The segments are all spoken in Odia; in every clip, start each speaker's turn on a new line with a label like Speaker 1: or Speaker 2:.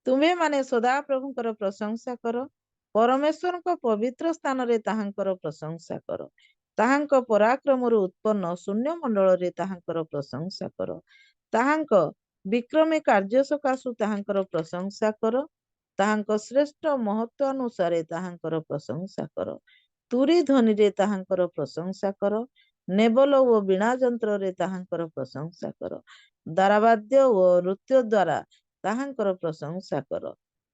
Speaker 1: तुम्हें माने सदा प्रभुंकर प्रशंसा कर परमेश्वर को पवित्र स्थान रे ताहांकर प्रशंसा कर ताहांक पराक्रम उत्पन्न शून्य मंडल रे ताहांकर प्रशंसा कर ताहांक विक्रमी कार्य सकाशु ताहांकर प्रशंसा कर ताहांक श्रेष्ठ महत्व अनुसारे ताहांकर प्रशंसा कर तुरी ध्वनि रे ताहांकर प्रशंसा कर नेबल ओ बीणा यंत्र रे ताहांकर प्रशंसा कर दारावाद्य ओ नृत्य द्वारा ताहांकर प्रशंसा कर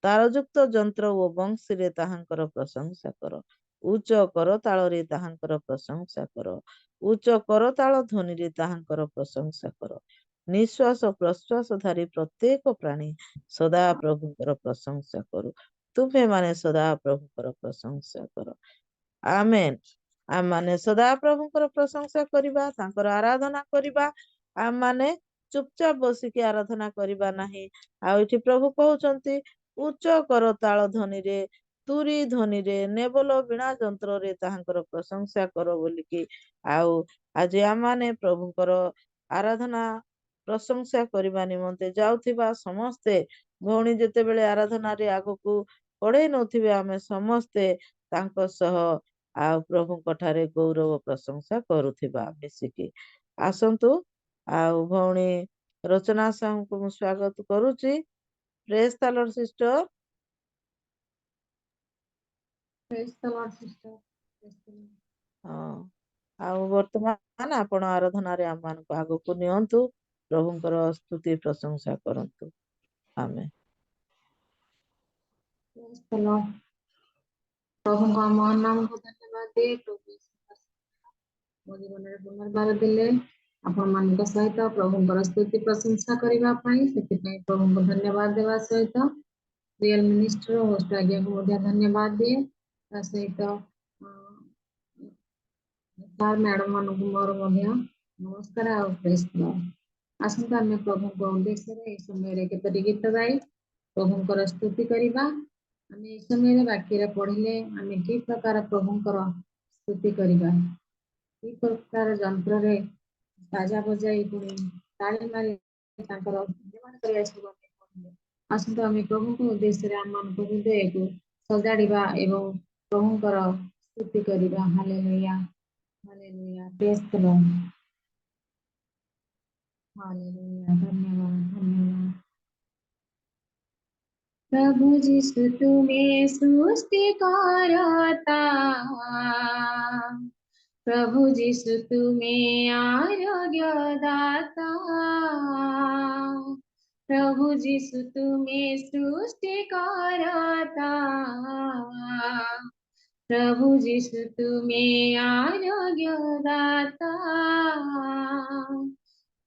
Speaker 1: तारयुक्त ଯନ୍ତ୍ର ଓ ବଂଶୀରେ ତାହାଙ୍କର ପ୍ରଶଂସା କର ଉଚ୍ଚ କରତାଳରେ ତାହାଙ୍କର ପ୍ରଶଂସା କର ଉଚ୍ଚ କରତାଳ ଧ୍ୱନିରେ ତାହାଙ୍କର ପ୍ରଶଂସା କର ନିଶ୍ୱାସ ପ୍ରଶ୍ୱାସ ଧାରୀ ପ୍ରତ୍ୟେକ ପ୍ରାଣୀ ସଦା ପ୍ରଭୁଙ୍କର ପ୍ରଶଂସା କରୁ ତୁମେ ମାନେ ସଦା ପ୍ରଭୁଙ୍କର ପ୍ରଶଂସା କର ଆମେନ୍। ଆମମାନେ ସଦା ପ୍ରଭୁଙ୍କର ପ୍ରଶଂସା କରିବା ତାଙ୍କର ଆରାଧନା କରିବା ଆମମାନେ ଚୁପଚାପ ବସିକି ଆରାଧନା କରିବା ନାହିଁ। ଆଉ ଏଠି ପ୍ରଭୁ କହୁଛନ୍ତି ଉଚ୍ଚ କରତାଳ ଧ୍ୱନିରେ ତୁରୀ ଧ୍ୱନିରେ ନେବଲ ବୀଣା ଯନ୍ତ୍ରରେ ତାହାଙ୍କର ପ୍ରଶଂସା କର ବୋଲିକି ଆଉ ଆଜି ଆମମାନେ ପ୍ରଭୁଙ୍କର ଆରାଧନା ପ୍ରଶଂସା କରିବା ନିମନ୍ତେ ଯାଉଥିବା ସମସ୍ତେ ଭଉଣୀ ଯେତେବେଳେ ଆରାଧନାରେ ଆଗକୁ ପଢେଇ ନଉଥିବେ ଆମେ ସମସ୍ତେ ତାଙ୍କ ସହ ଆଉ ପ୍ରଭୁଙ୍କ ଠାରେ ଗୌରବ ପ୍ରଶଂସା କରୁଥିବା ମିଶିକି ଆସନ୍ତୁ। ଆଉ ଭଉଣୀ ରଚନା ସାହୁଙ୍କୁ ମୁଁ ସ୍ୱାଗତ କରୁଛି। Praise the Lord sister.
Speaker 2: Praise the Lord, sister. Praise the Lord.
Speaker 1: ହଁ ଆଉ ବର୍ତ୍ତମାନ ଆପଣ ଆରାଧନାରେ ଆମମାନଙ୍କୁ ଆଗକୁ ନିଅନ୍ତୁ ପ୍ରଭୁଙ୍କର ସ୍ତୁତି ପ୍ରଶଂସା କରନ୍ତୁ ଆମେ
Speaker 2: Praise the Lord. ପ୍ରଭୁଙ୍କ ମହାନ ନାମକୁ ଧନ୍ୟବାଦ ଦିଏ। ପ୍ରଭୁ ମୋ ଜୀବନରେ ପୁନର୍ବାର ଦେଲେ ଆପଣମାନଙ୍କ ସହିତ ପ୍ରଭୁଙ୍କର ସ୍ତୁତି ପ୍ରଶଂସା କରିବା ପାଇଁ ସେଥିପାଇଁ ପ୍ରଭୁଙ୍କୁ ଧନ୍ୟବାଦ ଦେବା ସହିତ ରିଅଲ ମିନିଷ୍ଟ୍ର ହୋଷ୍ଟ ଆଜ୍ଞାକୁ ମଧ୍ୟ ଧନ୍ୟବାଦ ଦିଏ। ତା ସହିତ ସାର୍ ମ୍ୟାଡମ ମାନଙ୍କୁ ମୋର ମଧ୍ୟ ନମସ୍କାର ଆଉ ପ୍ରେସ୍ ଦ ଲର୍ଡ। ଆସନ୍ତୁ ଆମେ ପ୍ରଭୁଙ୍କ ଉଦ୍ଦେଶ୍ୟରେ ଏହି ସମୟରେ କେତୋଟି ଗୀତ ଗାଇ ପ୍ରଭୁଙ୍କର ସ୍ତୁତି କରିବା। ଆମେ ଏହି ସମୟରେ ବାକ୍ୟରେ ପଢିଲେ ଆମେ କି ପ୍ରକାର ପ୍ରଭୁଙ୍କର ସ୍ତୁତି କରିବା, କି ପ୍ରକାର ଯନ୍ତ୍ରରେ ବାଜା ବଜାଇ ପୁଣି ତାଳି ମାରି ତାଙ୍କର ଧନ୍ୟବାଦ କରିବା ସବୁ ଆମେ ପଢିଲେ। ଆସନ୍ତୁ ଆମେ ପ୍ରଭୁଙ୍କ ଉଦ୍ଦେଶ୍ୟରେ ଆମମାନଙ୍କ ହୃଦୟକୁ ସଜାଡ଼ିବା ଏବଂ ପ୍ରଭୁଙ୍କର ସ୍ତୁତି କରିବା। ହାଲେଲୁୟା ହାଲେଲୁୟା ପ୍ରେଜ୍ ଦ ଲର୍ଡ। हालेलुया धन्यवाद धन्यवाद। प्रभु जिसु तुम्हें सृष्टि करता, प्रभु जिसु तुम्हें आरोग्य दाता, प्रभु जिसु तुम्हें सृष्टि करता, प्रभु जिसु तुम्हें आरोग्य दाता,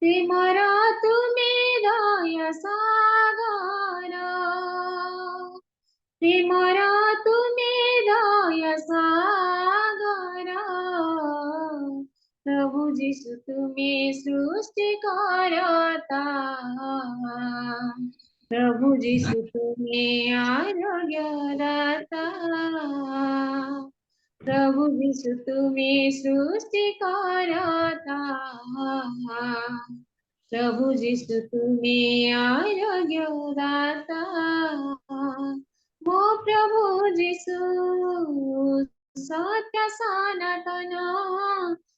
Speaker 2: प्रेमर तुमे दया सागर, प्रेमर तुमे दया सागर, प्रभु जिसु तुमे सृष्टि करता, प्रभु जिसु तुमे आरोग्य दाता, प्रभु जिसु तुम्हें सृष्टि करता, प्रभु जिसु तुम्हें आरोग्य दाता, मो प्रभु जिसु सत्य सनातन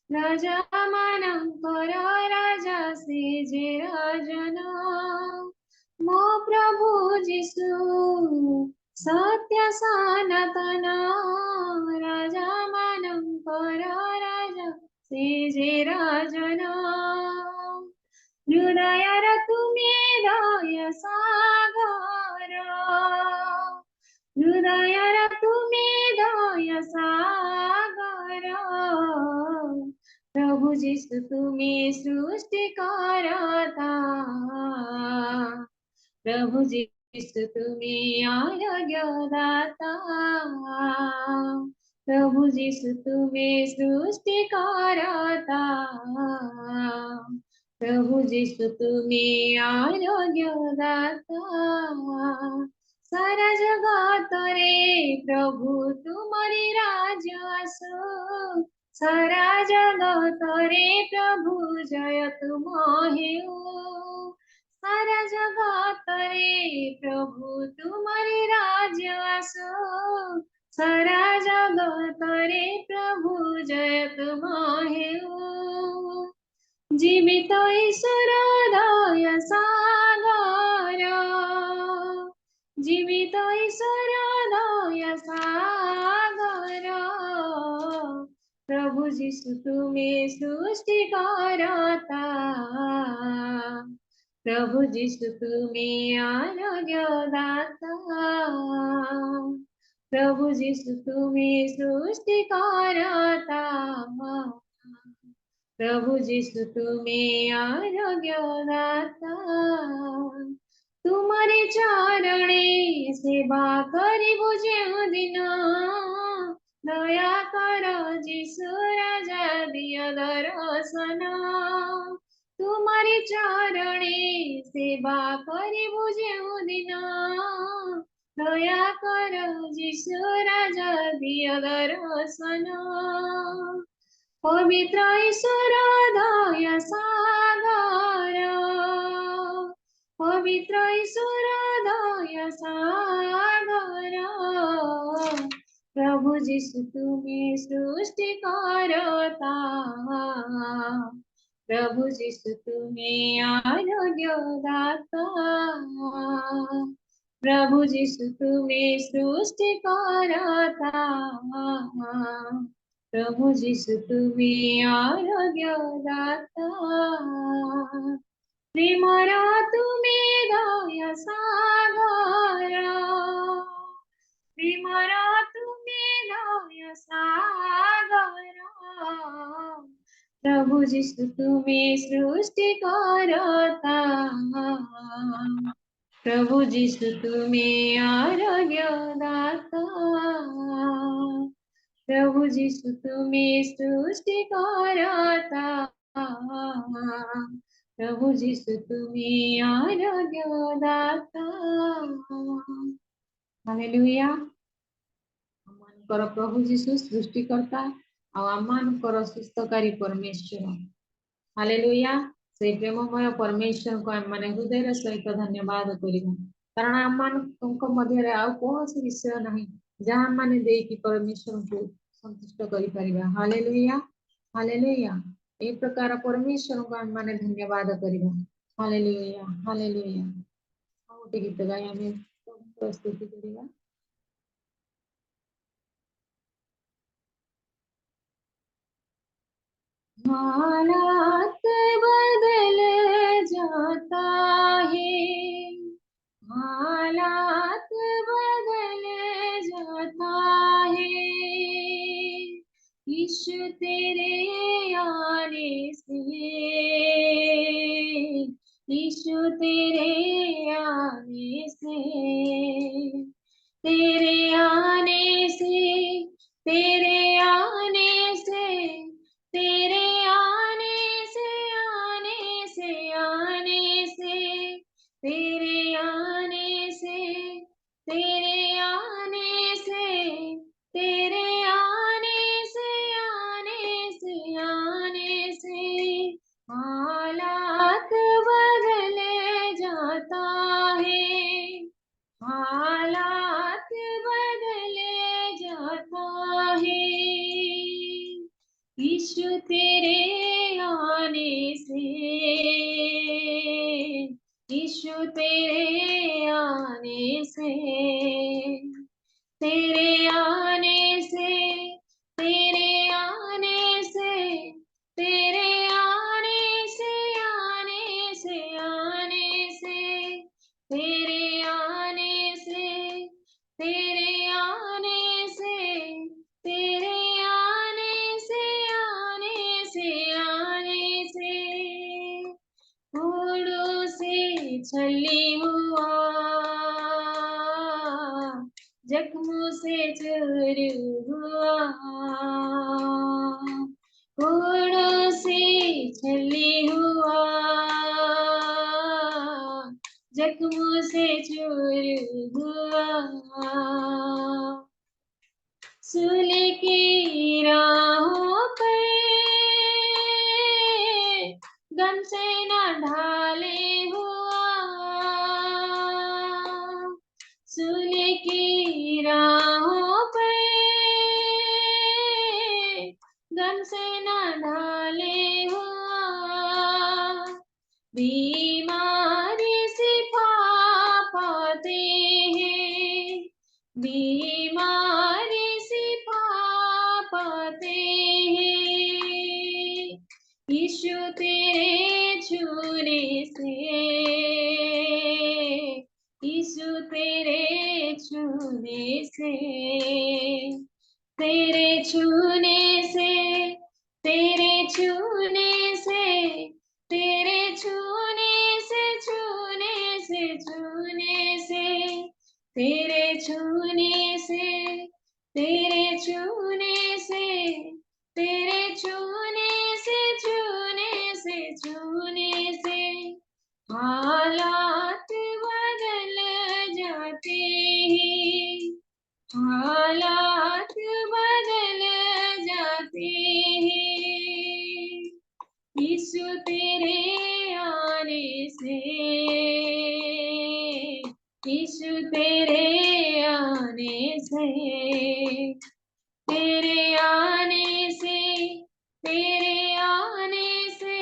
Speaker 2: राजा मानकर राजा से जे राजन, मो प्रभु जिसु सत्य सनातन राजा मानकर राजा से जे राजन, हृदयर तुमे दया सागर, हृदयर तुमे दया सागर, प्रभु जिसु तुमे सृष्टि करता, प्रभु जिसु तुम्हें आरोग्य दाता, प्रभु जिसु तुम्हें सृष्टि करता, प्रभु जिसु तुम्हें आरोग्य दाता, सारा जगत रे प्रभु तुम्हारी राज आसो, सारा जगत रे प्रभु जय तुम हेऊ, ए प्रभु तुम्हारे राज्य आसो सारा जगत रे प्रभु जय तुम हेउ जीवित ईश्वर दया सागर जीवित ईश्वर दया सागर प्रभु जीशु तुम्हें सृष्टि करता प्रभु जीशु तुम्हें आरोग्य दाता प्रभु जीशु तुम्हें सृष्टि करता प्रभु जीशु तुम्हें आरोग्य दाता तुम्हारे चरणे सेवा करिबु जेउ दिन दया कर जीशु राजा दिय दर्शन तुम्हारे चरणे सेवा करिबु जेउ दिन दया कर जीशु राजा दिय दर्शन पवित्र ईश्वर दया सागर पवित्र ईश्वर दया सागर प्रभु जीशु तुम्हें सृष्टि करता प्रभु जीशु तुम्हें आरोग्य दाता प्रभु जीशु तुम्हें सृष्टि करता प्रभु जीशु तुम्हें आरोग्य दाता प्रेमर तुम्हें दया सागर प्रेमर तुम्हें दया सागर प्रभु जीशु तुम्हें सृष्टि करता प्रभु जीशु तुम्हें आरोग्य दाता प्रभु जीशु तुम्हें सृष्टि करता प्रभु जीशु तुम्हें आरोग्य दाता हालेलुया आमनकर प्रभु जीशु सृष्टि करता आमनकर सुस्थकारी परमेश्वर हालेलुया से प्रेममय परमेश्वर को आम माने हृदय सहित धन्यवाद करिबा कारण आम मध्य आउ कौन विषय नहीं जहाँ माने देकी परमेश्वर को संतुष्ट करि परिबा हालेलुया हालेलुया ए प्रकार परमेश्वर को आम माने धन्यवाद करिबा हालेलुया हालेलुया आ गोटे गीत गाई आमे प्रस्तुति करिबा हालात बदल जाता है हालात बदल जाता है यीशु तेरे आने से यीशु तेरे आने से तेरे आने से तेरे आने से तेरे आने से आने से आने से तेरे आने से तेरे आने से तेरे आने से आने से आने से हालात बदल जाता है हालात बदल जाता है यीशु तेरे आने से यीशु तेरे आने से तेरे आने से तेरे आने से तेरे आने से आने से आने से तेरे आने से तेरे आने से तेरे आने से आने से आने से फूलों से छली हुआ जख्मों से चूर हुआ फूलों से छली हुआ जख्मों से चूर हुआ सूले की राहों पर गम से न ढाले हुआ बीमारी शिफा पाते हैं, बीमारी शिफा पाते हैं। यीशु तेरे छूने से, यीशु तेरे छूने से, तेरे छूने से, तेरे छूने से, तेरे छूने से, छूने से, छूने से, तेरे छूने से, तेरे छूने से, तेरे छूने से, छूने से, छूने से हालात बदल जाते हैं, हालात बदल जाते हैं। यीशु तेरे आने से, यीशु तेरे आने से, तेरे आने से, तेरे आने से,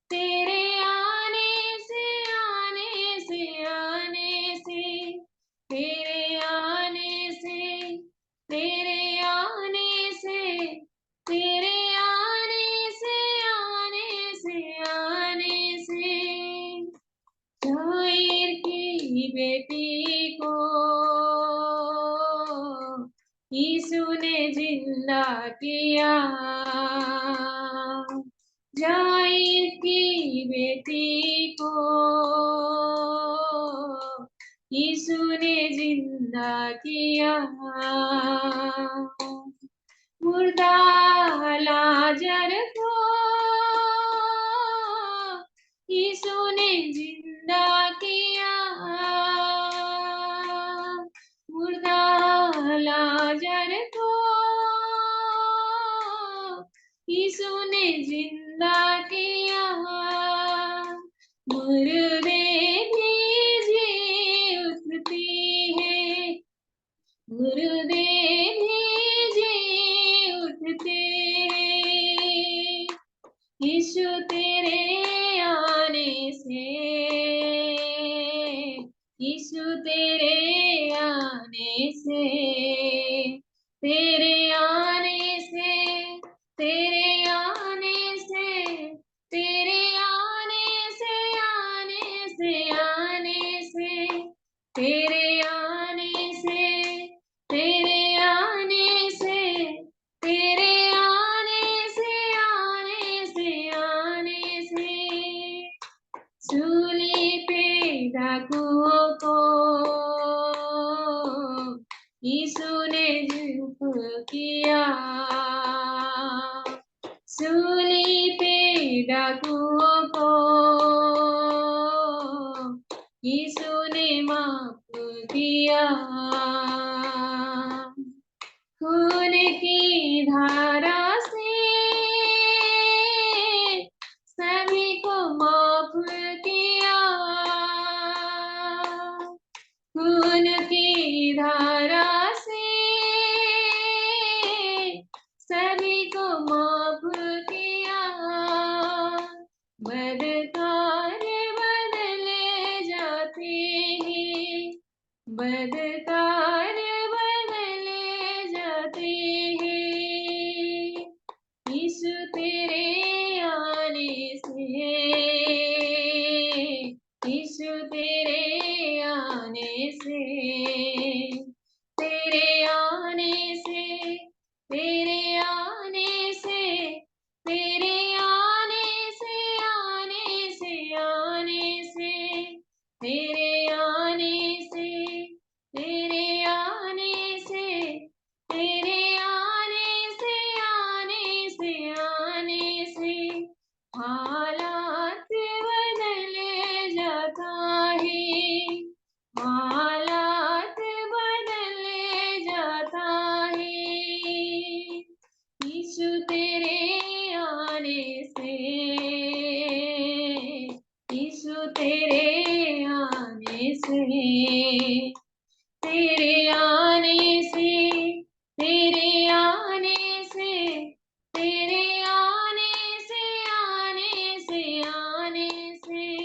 Speaker 2: तेरे आने से, आने से, आने से, तेरे आने से, तेरे आने से, तेरे आने से, आने से, आने से जाहिर की बेटी को यीशु ने जिंदा किया, जाहिर की बेटी को यीशु ने जिंदा किया। मुर्दा लाजर को यीशु ने जिंदा किया, मुर्दा लाजर को यीशु ने जिंदा किया। मुर्दे भी जी उठती है, मुर्दे भी जी उठते हैं। यीशु तेरे आने से, यीशु तेरे आने से, तेरे आने से, तेरे आने से, तेरे आने से, आने से, आने से, तेरे आने से, तेरे आने से, तेरे आने से, आने से, आने से सूली पे डाकुओं को यीशु ने चुप किया, सूली पे डाकुओं को यीशु ने माफ किया। खून की धारा से सभी को माफ किया, खून की धारा से सभी को माफ किया। बदकार बदले जाते हैं, बदकार बदले जाते हैं। यीशु तेरे आने से, यीशु तेरे आने से, तेरे आने से, तेरे आने से, तेरे आने से, आने से, आने से, तेरे आने से, तेरे आने से, तेरे आने से, आने से, आने से हालात बदल जाता है, हालात बदल जाता है। यीशु तेरे आने से, यीशु तेरे आने से, तेरे आने से, तेरे आने से, तेरे आने से, आने से, आने से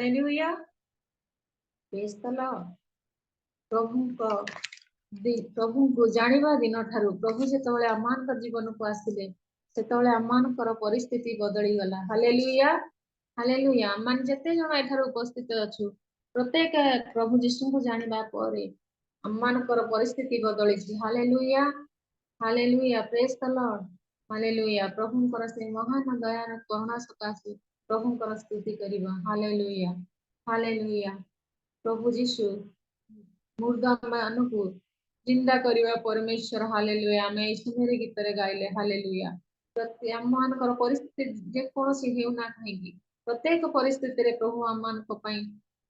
Speaker 2: हालेलुया, प्रेज द लॉर्ड। प्रभु जानिबा दिन ठारू प्रभु जेतबेले आमान जीवन को आसिले सेतबेले आमान परिस्थिति बदली गला। Hallelujah, hallelujah. आमान जेते जण एठार उपस्थित अछु प्रत्येक प्रभु यीशु को जानिबा परे आमान परिस्थिति बदली छी। Hallelujah, hallelujah, praise the Lord. Hallelujah, प्रभु से महान दया करुणा सकाशे प्रभु स्तुति करिबा। Hallelujah, hallelujah. प्रभु यीशु मुर्दा मानकु जिंदा करिबा परमेश्वर। हालेलुया, आमे ए समय गीत रे गाइले। हालेलुया, प्रति आमान परिस्थिति जे कोनोसी हेउना काहेकि प्रत्येक परिस्थिति रे प्रभु आमान को पई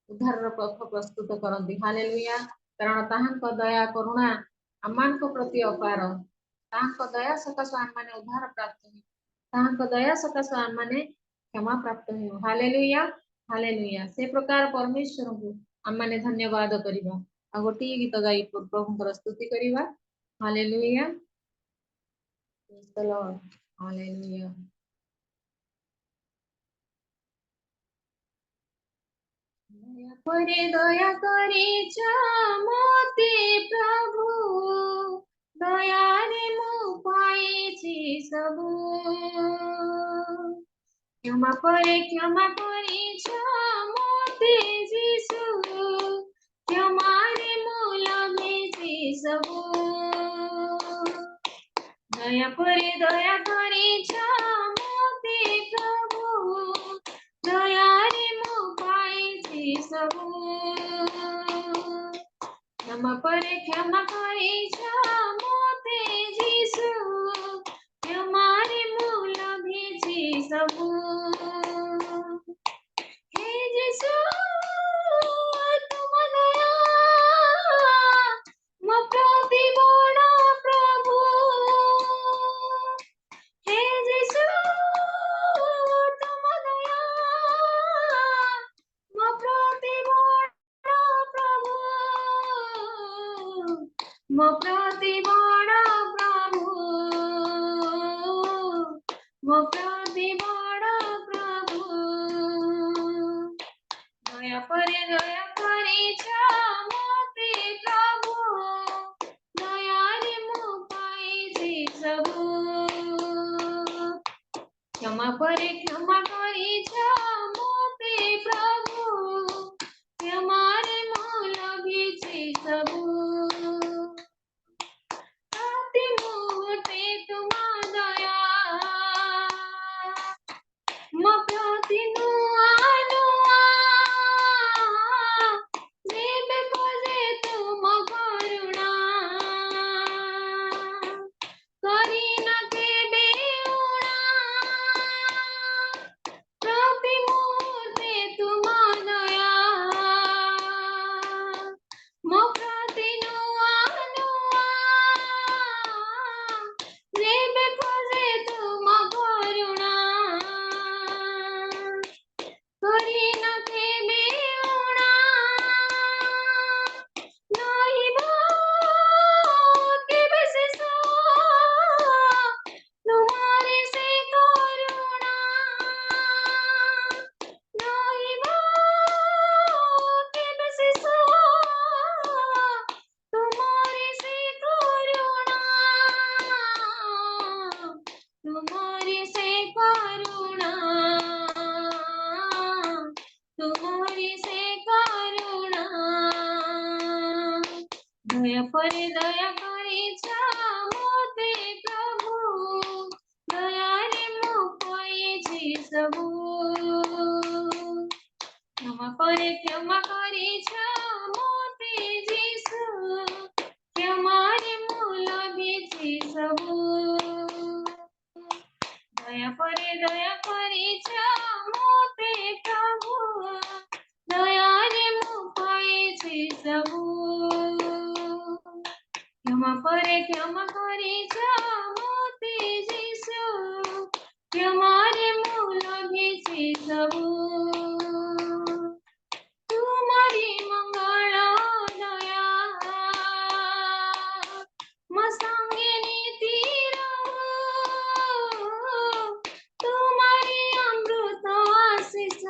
Speaker 2: उद्धार पथ प्रस्तुत करंती। हालेलुया, कारण ताहांक दया करुणा आमान को प्रति अपार। ताहांक दया सकाश आम माने उद्धार प्राप्त हो, ताहांक दया सकाश आम माने क्षमा प्राप्त हो। Hallelujah, hallelujah. से प्रकार परमेश्वर को आम माने धन्यवाद करिबा आ गोटी गीत गाई प्रभु स्तुति करिबा। Hallelujah, praise the Lord. Hallelujah. दया करे मोते प्रभु दया रे मु पाइछि सबु। क्षमा करे मोते यीशु क्षमा रे मु लभिछि सबु। दया करे मोते प्रभु दया रे मु पाइछि सबु। क्षमा करे मोते यीशु क्षमा रे मु लभिछि सबु। हे यीशु तुम दया मो प्रति बड़ प्रभु। हे यीशु तुम दया मो प्रति बड़ प्रभु, मो प्रति बड़ प्रभु, मो प्रति बड़ प्रभु। दया करे मोते प्रभु दया रे मु पाइछि सबु। क्षमा करे मोते प्रभु क्षमा रे मु लभिछि सबु। प्रति मुहूर्ते तुम दया मो प्रति नुआ नुआ जेबे खोजे तुम करुणा करी न केबे उणा। प्रति मुहूर्ते तुम दया मो प्रति नुआ नुआ जेबे खोजे तुम करुणा करी न केबे उणा। नहिबो केबे शेष तुमारी से करुणा। नहिबो केबे शेष तुमारी से करुणा, तुमारी से करुणा, तुमारी से करुणा। दया करे मोते प्रभु दया रे मु पाइछि सबु। क्षमा करे मोते यीशु क्षमा रे मु लभिछि सबु। दया करे मोते प्रभु दया रे मु पाइछि सबु। क्षमा करे मोते यीशु क्षमा रे मु लभिछि सबु। तुमरी मंगल दया मो संगे नीति रहु। तुमरी अमृत आशीष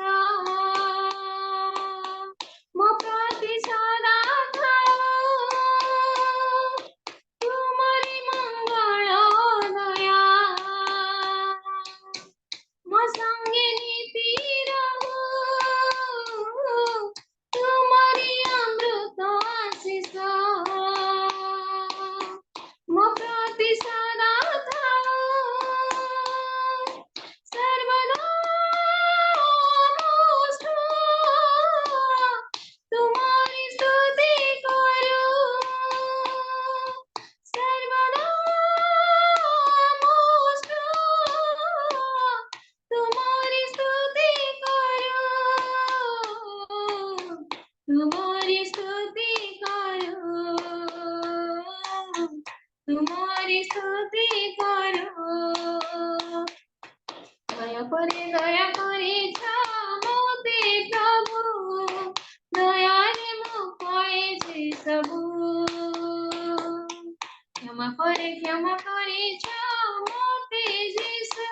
Speaker 2: मोते जीसु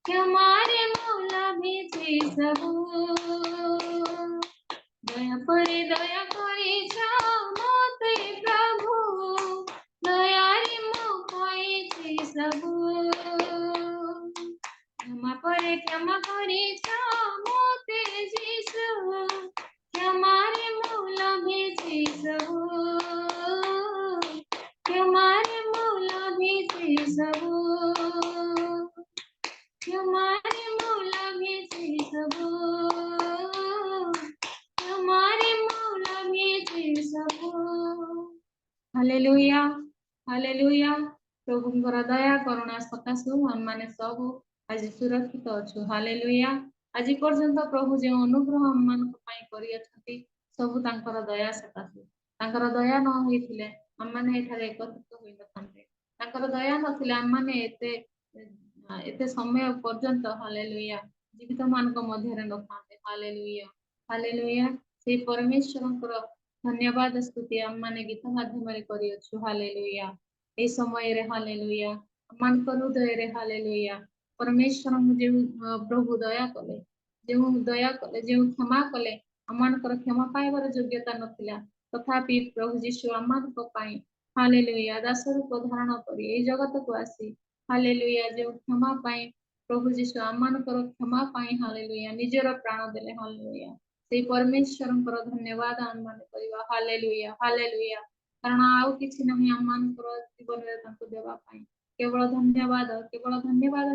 Speaker 2: क्षमारे मौला भेजे सबू दया करे मोते प्रभु दयारे मोकाए छे सबू क्षमा करे मोते जीसु क्षमारे मौला भेजे सबू क्षमारे मौला भेजे सबू क्षमारे मौला भेजे सबू क्षमारे मौला भेजे सबू हालेलुया हालेलुया प्रभुଙ୍କର ଦୟା କରୁଣା ସକାଶୁ ଆମମାନେ ସବୁ ଆଜି ସୁରକ୍ଷିତ ଅଛୁ ହାଲେଲୁୟା ଆଜି ପର୍ଯ୍ୟନ୍ତ ପ୍ରଭୁ ଯେଉଁ ଅନୁଗ୍ରହ ଆମମାନଙ୍କ ପାଇଁ କରିଅଛନ୍ତି ସବୁ ତାଙ୍କର ଦୟା ସକାଶୁ ତାଙ୍କର ଦୟା ନ ହୋଇଥିଲେ ଆମମାନେ ଏଠାରେ ଏକତ୍ରିତ ହୋଇନଥାନ୍ତେ ତାଙ୍କର ଦୟା ନଥିଲେ ଆମମାନେ ଏତେ ସମୟ ପର୍ଯ୍ୟନ୍ତ ହାଲେଲୁୟା ଜୀବିତ ମାନଙ୍କ ମଧ୍ୟରେ ନଥାନ୍ତେ ହାଲେଲୁୟା ହାଲେଲୁୟା ସେଇ ପରମେଶ୍ୱରଙ୍କର ଧନ୍ୟବାଦ ସ୍ତୁତି ଆମମାନେ ଗୀତ ମାଧ୍ୟମରେ କରିଅଛୁ ହାଲେଲୁୟା এই ସମୟରେ ହାଲେଲୁୟା ଆମମାନଙ୍କ ହୃଦୟରେ ହାଲେଲୁୟା ପରମେଶ୍ୱରଙ୍କୁ ଯେଉଁ ପ୍ରଭୁ ଦୟା କଲେ ଯେଉଁ କ୍ଷମା କଲେ ଆମମାନଙ୍କର କ୍ଷମା ପାଇବାର ଯୋଗ୍ୟତା ନଥିଲା ତଥାପି ପ୍ରଭୁ ଯୀଶୁ ଆମମାନଙ୍କ ପାଇଁ ହାଲେଲୁୟା ଦାସ ରୂପ ଧାରଣ କରି ଏଇ ଜଗତକୁ ଆସି ହାଲେଲୁୟା ଯେଉଁ କ୍ଷମା ପାଇଁ ପ୍ରଭୁ ଯୀଶୁ ଆମମାନଙ୍କର କ୍ଷମା ପାଇଁ ହାଲେଲୁୟା ନିଜର ପ୍ରାଣ ଦେଲେ ହାଲେଲୁୟା ସେଇ ପରମେଶ୍ୱରଙ୍କର ଧନ୍ୟବାଦ ଆମମାନେ କରିବା ହାଲେଲୁୟା ହାଲେଲୁୟା କାରଣ ଆଉ କିଛି ନାହିଁ ଆମମାନଙ୍କର ଜୀବନରେ ତାଙ୍କୁ ଦେବା ପାଇଁ କେବଳ ଧନ୍ୟବାଦ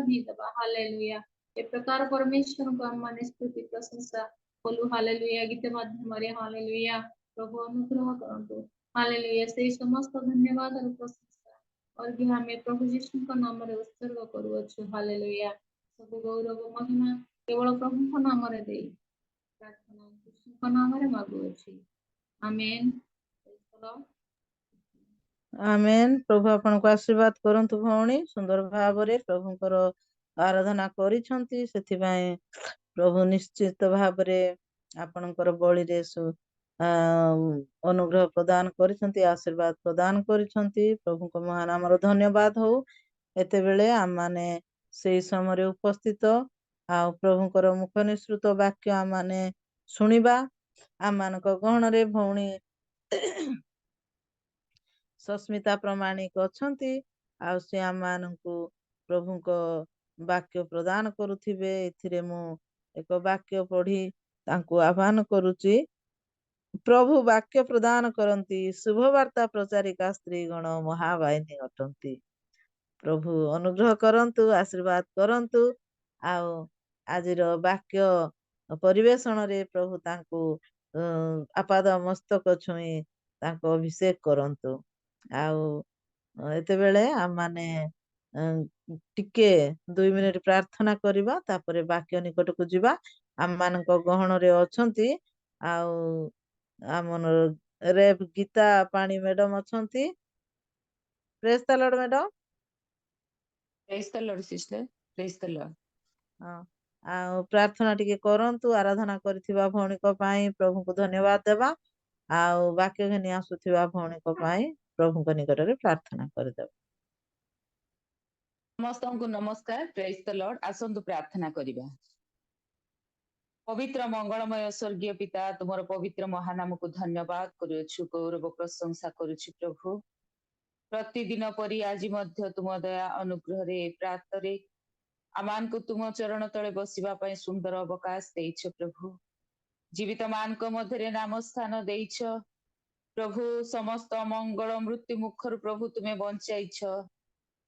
Speaker 2: ହିଁ ଦେବା ହାଲେଲୁୟା ଏ ପ୍ରକାର ପରମେଶ୍ୱରଙ୍କୁ ଆମମାନେ ସ୍ତୁତି ପ୍ରଶଂସା କଲୁ ହାଲେଲୁୟା ଗୀତ ମାଧ୍ୟମରେ ହାଲେଲୁୟା ପ୍ରଭୁ ଅନୁଗ୍ରହ କରନ୍ତୁ ହାଲେଲୁୟା ସେଇ ସମସ୍ତ ଧନ୍ୟବାଦର ପ୍ରଶଂସା ଅର୍ଘ୍ୟ ଆମେ ପ୍ରଭୁ ଯୀଶୁଙ୍କ ନାମରେ ଉତ୍ସର୍ଗ କରୁଅଛୁ ହାଲେଲୁୟା ସବୁ ଗୌରବ ମହିମା କେବଳ ପ୍ରଭୁଙ୍କ ନାମରେ ଦେଇ ପ୍ରାର୍ଥନା ଯୀଶୁଙ୍କ ନାମରେ ମାଗୁଅଛି ଆମେନ୍
Speaker 1: ଆମେନ୍ ପ୍ରଭୁ ଆପଣଙ୍କୁ ଆଶୀର୍ବାଦ କରନ୍ତୁ ଭଉଣୀ ସୁନ୍ଦର ଭାବରେ ପ୍ରଭୁଙ୍କର ଆରାଧନା କରିଛନ୍ତି ସେଥିପାଇଁ ପ୍ରଭୁ ନିଶ୍ଚିତ ଭାବରେ ଆପଣଙ୍କର ବଳିରେ ଅନୁଗ୍ରହ ପ୍ରଦାନ କରିଛନ୍ତି ଆଶୀର୍ବାଦ ପ୍ରଦାନ କରିଛନ୍ତି ପ୍ରଭୁଙ୍କ ମହାନ ଆମର ଧନ୍ୟବାଦ ହଉ ଏତେବେଳେ ଆମମାନେ ସେଇ ସମୟରେ ଉପସ୍ଥିତ ଆଉ ପ୍ରଭୁଙ୍କର ମୁଖ ନିସୃତ ବାକ୍ୟ ଆମମାନେ ଶୁଣିବା ଆମମାନଙ୍କ ଗହଣରେ ଭଉଣୀ ସସ୍ମିତା ପ୍ରମାଣିକ ଅଛନ୍ତି ଆଉ ସେ ଆମମାନଙ୍କୁ ପ୍ରଭୁଙ୍କ ବାକ୍ୟ ପ୍ରଦାନ କରୁଥିବେ ଏଥିରେ ମୁଁ ଏକ ବାକ୍ୟ ପଢି ତାଙ୍କୁ ଆହ୍ୱାନ କରୁଛି ପ୍ରଭୁ ବାକ୍ୟ ପ୍ରଦାନ କରନ୍ତି ଶୁଭବାର୍ତ୍ତା ପ୍ରଚାରିକା ସ୍ତ୍ରୀ ଗଣ ମହାବାହିନୀ ଅଟନ୍ତି ପ୍ରଭୁ ଅନୁଗ୍ରହ କରନ୍ତୁ ଆଶୀର୍ବାଦ କରନ୍ତୁ ଆଉ ଆଜିର ବାକ୍ୟ ପରିବେଷଣରେ ପ୍ରଭୁ ତାଙ୍କୁ ଆପାଦ ମସ୍ତକ ଛୁଇଁ ତାଙ୍କୁ ଅଭିଷେକ କରନ୍ତୁ ଆଉ ଏତେବେଳେ ଆମମାନେ ଟିକେ 2 ମିନିଟ ପ୍ରାର୍ଥନା କରିବା ତାପରେ ବାକ୍ୟ ନିକଟକୁ ଯିବା ଆମମାନଙ୍କ ଗହଣରେ ଅଛନ୍ତି ଆଉ ଆମର ରେଭ ଗୀତା ପାଣି ମ୍ୟାଡମ ଅଛନ୍ତି praise the Lord madam
Speaker 3: Praise the Lord, sister. Praise the Lord.
Speaker 1: ଆଉ ପ୍ରାର୍ଥନା ଟିକେ କରନ୍ତୁ ଆରାଧନା କରିଥିବା ଭଉଣୀଙ୍କ ପାଇଁ ପ୍ରଭୁଙ୍କୁ ଧନ୍ୟବାଦ ଦେବା ଆଉ ବାକ୍ୟ ଘେନି ଆସୁଥିବା ଭଉଣୀଙ୍କ ପାଇଁ ପ୍ରଭୁଙ୍କ ନିକଟରେ ପ୍ରାର୍ଥନା କରିଦେବା
Speaker 3: ସମସ୍ତଙ୍କୁ ନମସ୍କାର ପ୍ରେଜ ଦ ଲର୍ଡ ଆସନ୍ତୁ ପ୍ରାର୍ଥନା କରିବା ପବିତ୍ର ମଙ୍ଗଳମୟ ସ୍ୱର୍ଗୀୟ ପିତା ତୁମର ପବିତ୍ର ମହାନାମକୁ ଧନ୍ୟବାଦ କରୁଅଛୁ ଗୌରବ ପ୍ରଶଂସା କରୁଛୁ ପ୍ରଭୁ ପ୍ରତିଦିନ ପରି ଆଜି ମଧ୍ୟ ତୁମ ଦୟା ଅନୁଗ୍ରହରେ ପ୍ରାର୍ଥରେ ଆମମାନଙ୍କୁ ତୁମ ଚରଣ ତଳେ ବସିବା ପାଇଁ ସୁନ୍ଦର ଅବକାଶ ଦେଇଛ ପ୍ରଭୁ ଜୀବିତ ମାନଙ୍କ ମଧ୍ୟରେ ନାମ ସ୍ଥାନ ଦେଇଛ ପ୍ରଭୁ ସମସ୍ତ ମଙ୍ଗଳ ମୃତ୍ୟୁ ମୁଖରୁ ପ୍ରଭୁ ତୁମେ ବଞ୍ଚାଇଛ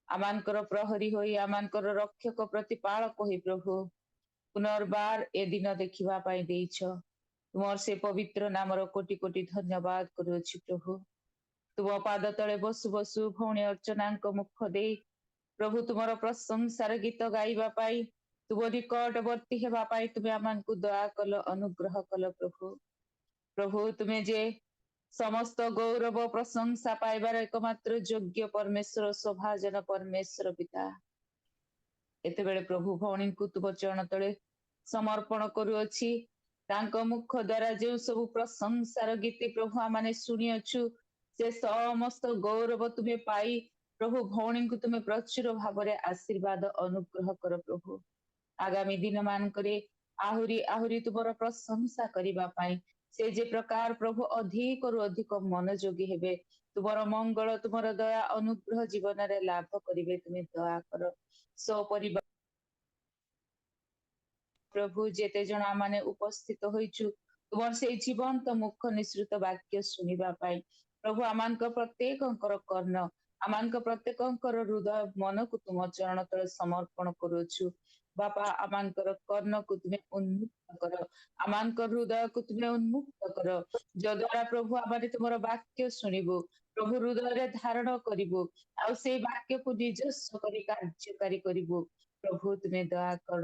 Speaker 3: ଆମମାନଙ୍କର ପ୍ରହରୀ ହୋଇ ଆମମାନଙ୍କର ରକ୍ଷକ ପ୍ରତିପାଳକ ହୋଇ ପ୍ରଭୁ ପୁନର୍ବାର ଏ ଦିନ ଦେଖିବା ପାଇଁ ଦେଇଛ ତୁମର ସେ ପବିତ୍ର ନାମର କୋଟି କୋଟି ଧନ୍ୟବାଦ କରୁଅଛି ପ୍ରଭୁ ତୁମ ପାଦ ତଳେ ବସୁ ବସୁ ଭଉଣୀ ଅର୍ଚ୍ଚନାଙ୍କ ମୁଖ ଦେଇ ପ୍ରଭୁ ତୁମର ପ୍ରଶଂସାର ଗୀତ ଗାଇବା ପାଇଁ ତୁମ ନିକଟବର୍ତ୍ତୀ ହେବା ପାଇଁ ତୁମେ ଆମମାନଙ୍କୁ ଦୟା କଲ ଅନୁଗ୍ରହ କଲ ପ୍ରଭୁ ତୁମେ ଯେ ସମସ୍ତ ଗୌରବ ପ୍ରଶଂସା ପାଇବାର ଏକମାତ୍ର ଯୋଗ୍ୟ ପରମେଶ୍ୱର ଶୋଭାଜନ ପରମେଶ୍ୱର ପିତା ଏତେବେଳେ ପ୍ରଭୁ ଭଉଣୀଙ୍କୁ ତୁମ ଚରଣ ତଳେ ସମର୍ପଣ କରୁଅଛି ତାଙ୍କ ମୁଖ ଦ୍ୱାରା ଯେଉଁ ସବୁ ପ୍ରଶଂସାର ଗୀତି ପ୍ରଭୁ ଆମମାନେ ଶୁଣିଅଛୁ ସେ ସମସ୍ତ ଗୌରବ ତୁମେ ପାଇ प्रभु भौणी को तुम प्रचुर भाव में आशीर्वाद अनुग्रह कर प्रभु आगामी दिन मानकरे आहुरी आहुरी तुमर प्रशंसा करिबा पाई से जे प्रकार प्रभु अधिक रु अधिक मनोयोगी हेबे तुमर मंगल तुमर दया अनुग्रह जीवन रे लाभ करिवे तुमे दया कर सपरिवार प्रभु जेते जना माने उपस्थित होइछु तुमर से जीवंत मुख निसृत वाक्य सुनिबा पाई प्रभु आमानक प्रत्येकंकर कर्ण आमानक प्रत्येकंकर हृदय मन को तुम चरण तले समर्पण करूछु बापा आमानकर कर्ण को तुमे उन्मुक्त कर आमानकर हृदय को तुमे उन्मुक्त कर जद्वारा प्रभु आमाने तुमर वाक्य सुनिबो प्रभु हृदय रे धारण करिबो आ से वाक्य को निजस्व करी कार्यकारी करिबो प्रभु तुमे दया कर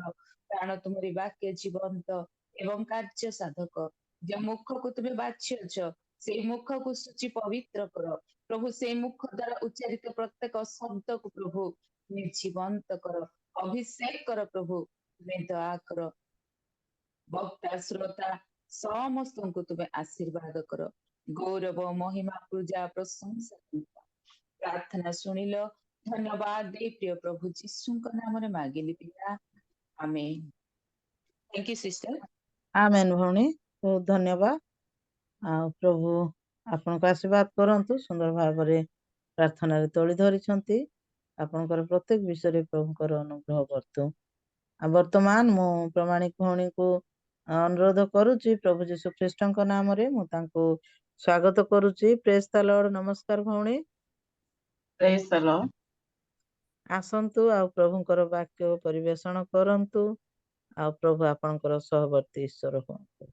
Speaker 3: प्राण तुमरी वाक्य जीवंत एवं कार्य साधक जे मुख को तुमे बाछियछ से मुख को सूचि पवित्र कर प्रभु से मुख द्वारा उच्चारित प्रत्येक शब्द को प्रभु तुमे जीवंत कर अभिषेक कर प्रभु तुमे दया कर वक्ता श्रोता समस्त को तुमे आशीर्वाद कर गौरव महिमा पूजा प्रशंसा प्रार्थना सुनिल धन्यवाद दे प्रिय प्रभु जीशु नाम रे मागिली पिता आमेन थैंक यू सिस्टर
Speaker 1: आमेन भौणी बहुत धन्यवाद आ प्रभु आपनको आशीर्वाद करंतु सुंदर भाव प्रार्थना रे तोली धरिछंती आपनकर प्रत्येक विषय प्रभुकर अनुग्रह वर्तु आ वर्तमान मु प्रमाणिक भौणी को अनुरोध करुची प्रभु जीशु ख्रीष्टଙ୍କ नाम रे मु तांको स्वागत करुची प्रेज द लॉर्ड नमस्कार भौणी
Speaker 4: प्रेज द लॉर्ड
Speaker 1: आसंतु आ प्रभुଙ୍କର वाक्य परिवेषण करंतु आ प्रभु आपनकर सहवर्ती ईश्वर हुअन्तु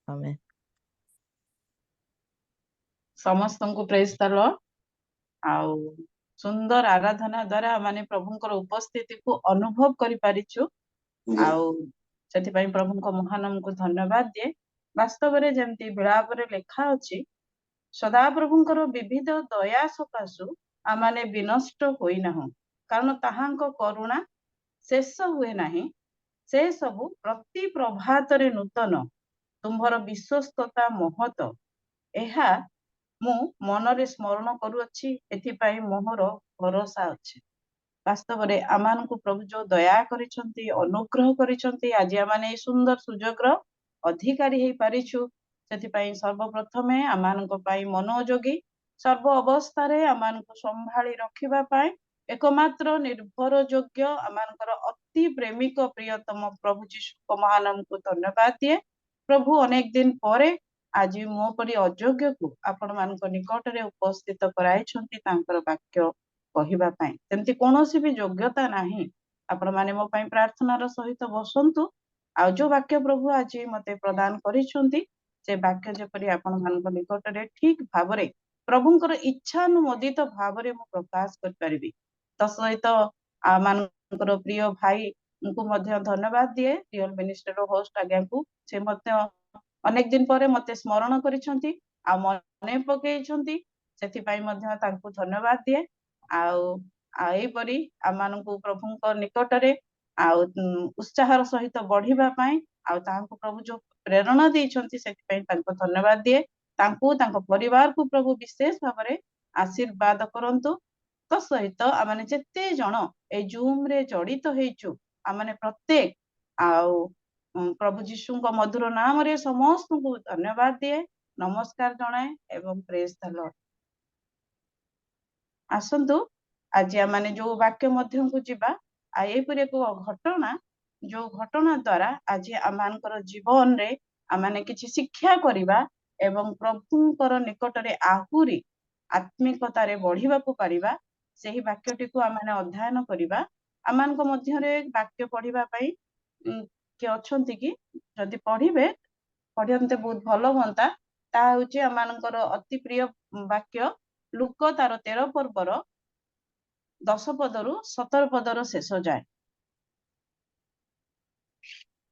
Speaker 1: आमेन
Speaker 4: ସମସ୍ତଙ୍କୁ ପ୍ରେଜ ଦ ଲର୍ଡ ଆଉ ସୁନ୍ଦର ଆରାଧନା ଦ୍ୱାରା ମାନେ ପ୍ରଭୁଙ୍କର ଉପସ୍ଥିତିକୁ ଅନୁଭବ କରିପାରିଛୁ ଆଉ ସେଥିପାଇଁ ପ୍ରଭୁଙ୍କ ମହାନାମକୁ ଧନ୍ୟବାଦ ଦିଏ ବାସ୍ତବରେ ଯେମିତି ବିଳାପରେ ଲେଖା ଅଛି ସଦାପ୍ରଭୁଙ୍କର ବିବିଧ ଦୟା ସକାଶୁ ଆମମାନେ ବିନଷ୍ଟ ହୋଇନାହୁଁ କାରଣ ତାହାଙ୍କ କରୁଣା ଶେଷ ହୁଏ ନାହିଁ ସେ ସବୁ ପ୍ରତି ପ୍ରଭାତରେ ନୂତନ ତୁମ୍ଭର ବିଶ୍ୱସ୍ତତା ମହତ ଏହା ମୁଁ ମନରେ ସ୍ମରଣ କରୁଅଛି ଏଥିପାଇଁ ମୋର ଭରସା ଅଛି ବାସ୍ତବରେ ଆମମାନଙ୍କୁ ପ୍ରଭୁ ଯୋଉ ଦୟା କରିଛନ୍ତି ଅନୁଗ୍ରହ କରିଛନ୍ତି ଆଜି ଆମମାନେ ଏଇ ସୁନ୍ଦର ସୁଯୋଗର ଅଧିକାରୀ ହେଇପାରିଛୁ ସେଥିପାଇଁ ସର୍ବପ୍ରଥମେ ଆମମାନଙ୍କ ପାଇଁ ମନୋଯୋଗୀ ସର୍ବ ଅବସ୍ଥାରେ ଆମମାନଙ୍କୁ ସମ୍ଭାଳି ରଖିବା ପାଇଁ एकमात्र निर्भर योग्य आमानकर अति प्रेमिक प्रियतम प्रभु जीशुଙ୍କ महानामକୁ धन्यवाद दिए प्रभु अनेक दिन परे आज मो परी अयोग्य को आपण मानक निकट रे उपस्थित कराइछंती तांकर वाक्य कहिबा पई तेंती कोनोसी भी योग्यता नाही आपण माने मो पई प्रार्थनार सहित बसंतु आ जो वाक्य प्रभु आज मते प्रदान करिछंती से वाक्य जेपरी आपण मानक निकट रे ठीक भाबरे प्रभुଙ୍କର इच्छा अनुमोदित भाबरे मो प्रकाश कर परिबी तसहित आमानकर प्रिय भाई को मध्य धन्यवाद दिए रियल मिनिस्टर होस्ट आज्ञा को से मध्य अनेक दिन परे मते स्मरण करिसंती आ मने पकेइछंती सेति पई मध्य तांको धन्यवाद दिए आ एई परी आमानकु प्रभुଙ୍କ निकटरे आ उत्साहर सहित बढ़िबा पई आ तांको प्रभु जो प्रेरणा देइछंती सेति पई तांको धन्यवाद दिए तांको तांको परिवार को प्रभु विशेष भाबरे आशीर्वाद करंतु तो सहित आमाने जेते जण ए जूम रे जड़ित हेचु आमाने प्रत्येक आउ प्रभु जीशुଙ୍କ मधुर नाम रे समस्त को धन्यवाद दिए नमस्कार जणाए एवं प्रेज द लॉर्ड आसंतु आज आमाने जो वाक्य मध्यम को जिबा आ ए परे को घटना जो घटना द्वारा आज आमानकर जीवन रे आमाने किछि शिक्षा करिबा एवं प्रभुଙ୍କର निकटरे आहुरी आत्मिकता रे बढ़िबा को पारिबा सेही वाक्यटी को आमाने अध्ययन करिबा आमानक मध्य रे वाक्य पढ़िबा पई के अछंती कि जदि पढ़िबे पढ़ियन्ते बहुत भलो होंता ता होची आमानकर अति प्रिय वाक्य लूक तार 13 पर्वर 10 पदरु 17 पदर शेष जाए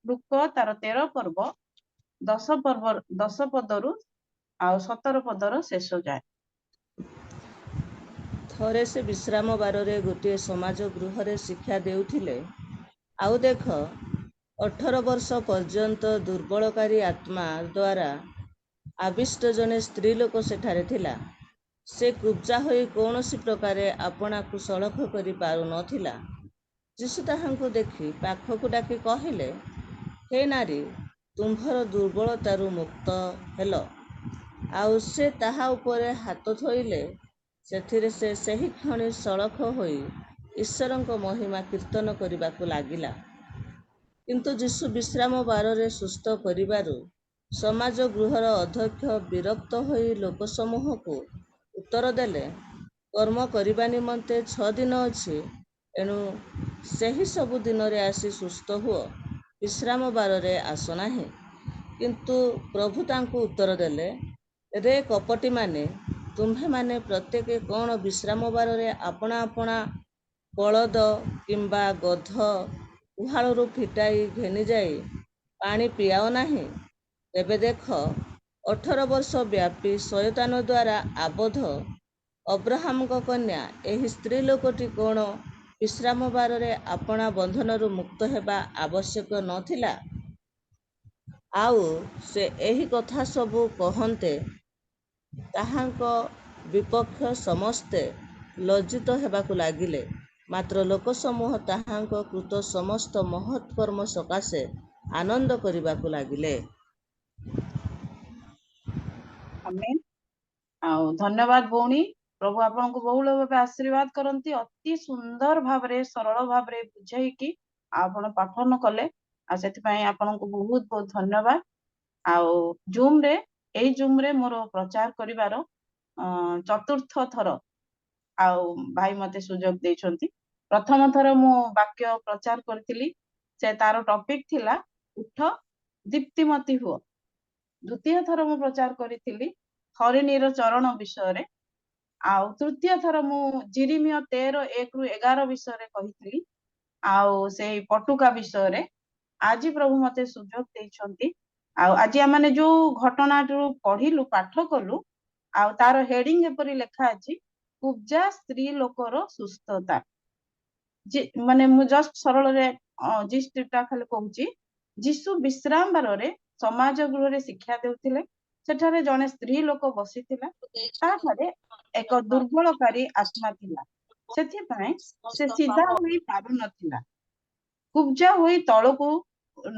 Speaker 4: लूक तार 13 पर्व 10 पदरु आ 17 पदर शेष जाए
Speaker 5: थरे से विश्राम बारे गोटे समाज गृह शिक्षा देउथिले आउ देख 18 वर्ष पर्यंत दुर्बलकारी आत्मा द्वारा आविष्ट जने स्त्री लोक सेठारे थिला ସେ କୁବ୍ଜା ହୋଇ କୌଣସି ପ୍ରକାରେ ଆପଣାକୁ ସଳଖ କରି ପାରୁନଥିଲା। ଯୀଶୁ ତାହାଙ୍କୁ ଦେଖି ପାଖକୁ ଡାକି କହିଲେ, ହେ ନାରୀ, ତୁମ୍ଭର ଦୁର୍ବଳତାରୁ ମୁକ୍ତ ହେଲ। ଆଉ ସେ ତାହା ଉପରେ ହାତ ଥୋଇଲେ। ସେଥିରେ ସେ ସେହି କ୍ଷଣି ସଳଖ ହୋଇ ଈଶ୍ୱରଙ୍କ ମହିମା କୀର୍ତ୍ତନ କରିବାକୁ ଲାଗିଲା। କିନ୍ତୁ ଯୀଶୁ ବିଶ୍ରାମ ବାରରେ ସୁସ୍ଥ କରିବାରୁ ସମାଜ ଗୃହର ଅଧ୍ୟକ୍ଷ ବିରକ୍ତ ହୋଇ ଲୋକସମୂହକୁ ଉତ୍ତର ଦେଲେ, କର୍ମ କରିବା ନିମନ୍ତେ 6 ଦିନ ଅଛି, ଏଣୁ ସେହି ସବୁ ଦିନରେ ଆସି ସୁସ୍ଥ ହୁଅ, ବିଶ୍ରାମ ବାରରେ ଆସ ନାହିଁ। କିନ୍ତୁ ପ୍ରଭୁ ତାଙ୍କୁ ଉତ୍ତର ଦେଲେ, ରେ କପଟିମାନେ, ତୁମ୍ଭେମାନେ ପ୍ରତ୍ୟେକେ କ'ଣ ବିଶ୍ରାମ ବାରରେ ଆପଣା ଆପଣା ବଳଦ କିମ୍ବା ଗଧ ଗୁହାଳରୁ ଫିଟାଇ ଘେନିଯାଇ ପାଣି ପିଆଅ ନାହିଁ? ତେବେ ଦେଖ, 18 ବର୍ଷ ବ୍ୟାପୀ ଶୟତାନ ଦ୍ୱାରା ଆବଦ୍ଧ ଅବ୍ରାହମଙ୍କ କନ୍ୟା ଏହି ସ୍ତ୍ରୀ ଲୋକଟି କ'ଣ ବିଶ୍ରାମ ବାରରେ ଆପଣା ବନ୍ଧନରୁ ମୁକ୍ତ ହେବା ଆବଶ୍ୟକ ନଥିଲା? ଆଉ ସେ ଏହି କଥା ସବୁ କହନ୍ତେ ତାହାଙ୍କ ବିପକ୍ଷ ସମସ୍ତେ ଲଜ୍ଜିତ ହେବାକୁ ଲାଗିଲେ। ମାତ୍ର ଲୋକସମୂହ ତାହାଙ୍କ କୃତ ସମସ୍ତ ମହତ୍ କର୍ମ ସକାଶେ ଆନନ୍ଦ କରିବାକୁ ଲାଗିଲେ।
Speaker 4: ଆମେନ୍। ଆଉ ଧନ୍ୟବାଦ ଭଉଣୀ। ପ୍ରଭୁ ଆପଣଙ୍କୁ ବହୁଳ ଭାବେ ଆଶୀର୍ବାଦ କରନ୍ତି। ଅତି ସୁନ୍ଦର ଭାବରେ ସରଳ ଭାବରେ ବୁଝେଇକି ଆପଣ ପଠନ କଲେ, ଆଉ ସେଥିପାଇଁ ଆପଣଙ୍କୁ ବହୁତ ବହୁତ ଧନ୍ୟବାଦ। ଆଉ ଏଇ ଜୁମ୍ରେ ମୋର ପ୍ରଚାର କରିବାର 4ର୍ଥ ଥର ଆଉ ଭାଇ ମତେ ସୁଯୋଗ ଦେଇଛନ୍ତି। ପ୍ରଥମ ଥର ମୁଁ ବାକ୍ୟ ପ୍ରଚାର କରିଥିଲି, ସେ ତାର ଟପିକ ଥିଲା ଉଠ ଦୀପ୍ତିମତୀ ହୁଅ। ଦ୍ୱିତୀୟ ଥର ମୁଁ ପ୍ରଚାର କରିଥିଲି ହରିଣୀର ଚରଣ ବିଷୟରେ। ଆଉ ତୃତୀୟ ଥର ମୁଁ ଜିରିମିୟ 13:1-11 ବିଷୟରେ କହିଥିଲି, ଆଉ ସେଇ ପଟୁକା ବିଷୟରେ। ଆଜି ପ୍ରଭୁ ମତେ ସୁଯୋଗ ଦେଇଛନ୍ତି, ଆଉ ଆଜି ଆମେ ଯୋଉ ଘଟଣାରୁ ପଢିଲୁ, ପାଠ କଲୁ, ଆଉ ତାର ହେଡିଙ୍ଗ ଏପରି ଲେଖା ଅଛି, କୁବ୍ଜା ସ୍ତ୍ରୀ ଲୋକର ସୁସ୍ଥତା। ମାନେ ମୁଁ ଜଷ୍ଟ ସରଳରେ ଜିଷ୍ଟଟା ଖାଲି କହୁଛି। ଯୀଶୁ ବିଶ୍ରାମ ବାରରେ ସମାଜ ଗୃହରେ ଶିକ୍ଷା ଦେଉଥିଲେ। ସେଠାରେ ଜଣେ ସ୍ତ୍ରୀ ଲୋକ ବସିଥିଲା, ତାଠାରେ ଏକ ଦୁର୍ବଳକାରୀ ଆତ୍ମା ଥିଲା। ସେଥିପାଇଁ ସେ ସିଧା ହୋଇ ପାରୁନଥିଲା, କୁବ୍ଜା ହୋଇ ତଳକୁ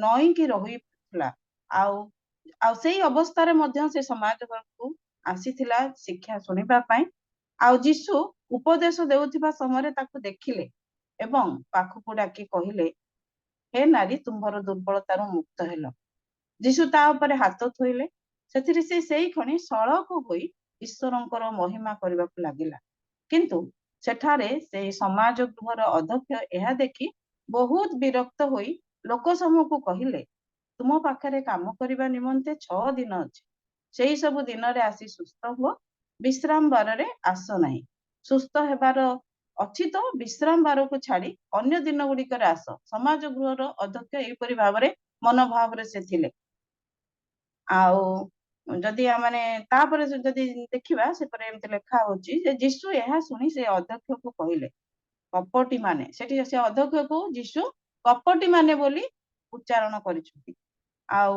Speaker 4: ନଇଁକି ରହିଥିଲା। ଆଉ ସେଇ ଅବସ୍ଥାରେ ମଧ୍ୟ ସେ ସମାଜ ଘରକୁ ଆସିଥିଲା ଶିକ୍ଷା ଶୁଣିବା ପାଇଁ। ଆଉ ଯୀଶୁ ଉପଦେଶ ଦେଉଥିବା ସମୟରେ ତାକୁ ଦେଖିଲେ ଏବଂ ପାଖକୁ ଡାକି କହିଲେ, ହେ ନାରୀ, ତୁମ୍ଭର ଦୁର୍ବଳତାରୁ ମୁକ୍ତ ହେଲ। ଯୀଶୁ ତା ଉପରେ ହାତ ଥୋଇଲେ। ସେଥିରେ ସେ ସେଇ କ୍ଷଣି ସଳଖ ହୋଇ ଈଶ୍ୱରଙ୍କର ମହିମା କରିବାକୁ ଲାଗିଲା। କିନ୍ତୁ ସେଠାରେ ସେଇ ସମାଜ ଗୃହର ଅଧ୍ୟକ୍ଷ ଏହା ଦେଖି ବହୁତ ବିରକ୍ତ ହୋଇ ଲୋକ ସମୂହକୁ କହିଲେ, ତୁମ ପାଖରେ କାମ କରିବା ନିମନ୍ତେ 6 ଦିନ ଅଛି, ସେଇ ସବୁ ଦିନରେ ଆସି ସୁସ୍ଥ ହୁଅ, ବିଶ୍ରାମ ବାରରେ ଆସ ନାହିଁ। ସୁସ୍ଥ ହେବାର ଅଛି ତ ବିଶ୍ରାମ ବାରକୁ ଛାଡି ଅନ୍ୟ ଦିନ ଗୁଡିକରେ ଆସ। ସମାଜ ଗୃହର ଅଧ୍ୟକ୍ଷ ଏହିପରି ଭାବରେ ମନୋଭାବରେ ସେ ଥିଲେ। ଆଉ ଯଦି ଆମେ ତାପରେ ଯଦି ଦେଖିବା, ସେପରି ଏମିତି ଲେଖା ହଉଛି ଯେ ଯୀଶୁ ଏହା ଶୁଣି ସେ ଅଧ୍ୟକ୍ଷକୁ କହିଲେ, କପଟି ମାନେ। ସେଠି ସେ ଅଧ୍ୟକ୍ଷକୁ ଯୀଶୁ କପଟି ମାନେ ବୋଲି ଉଚ୍ଚାରଣ କରିଛନ୍ତି। ଆଉ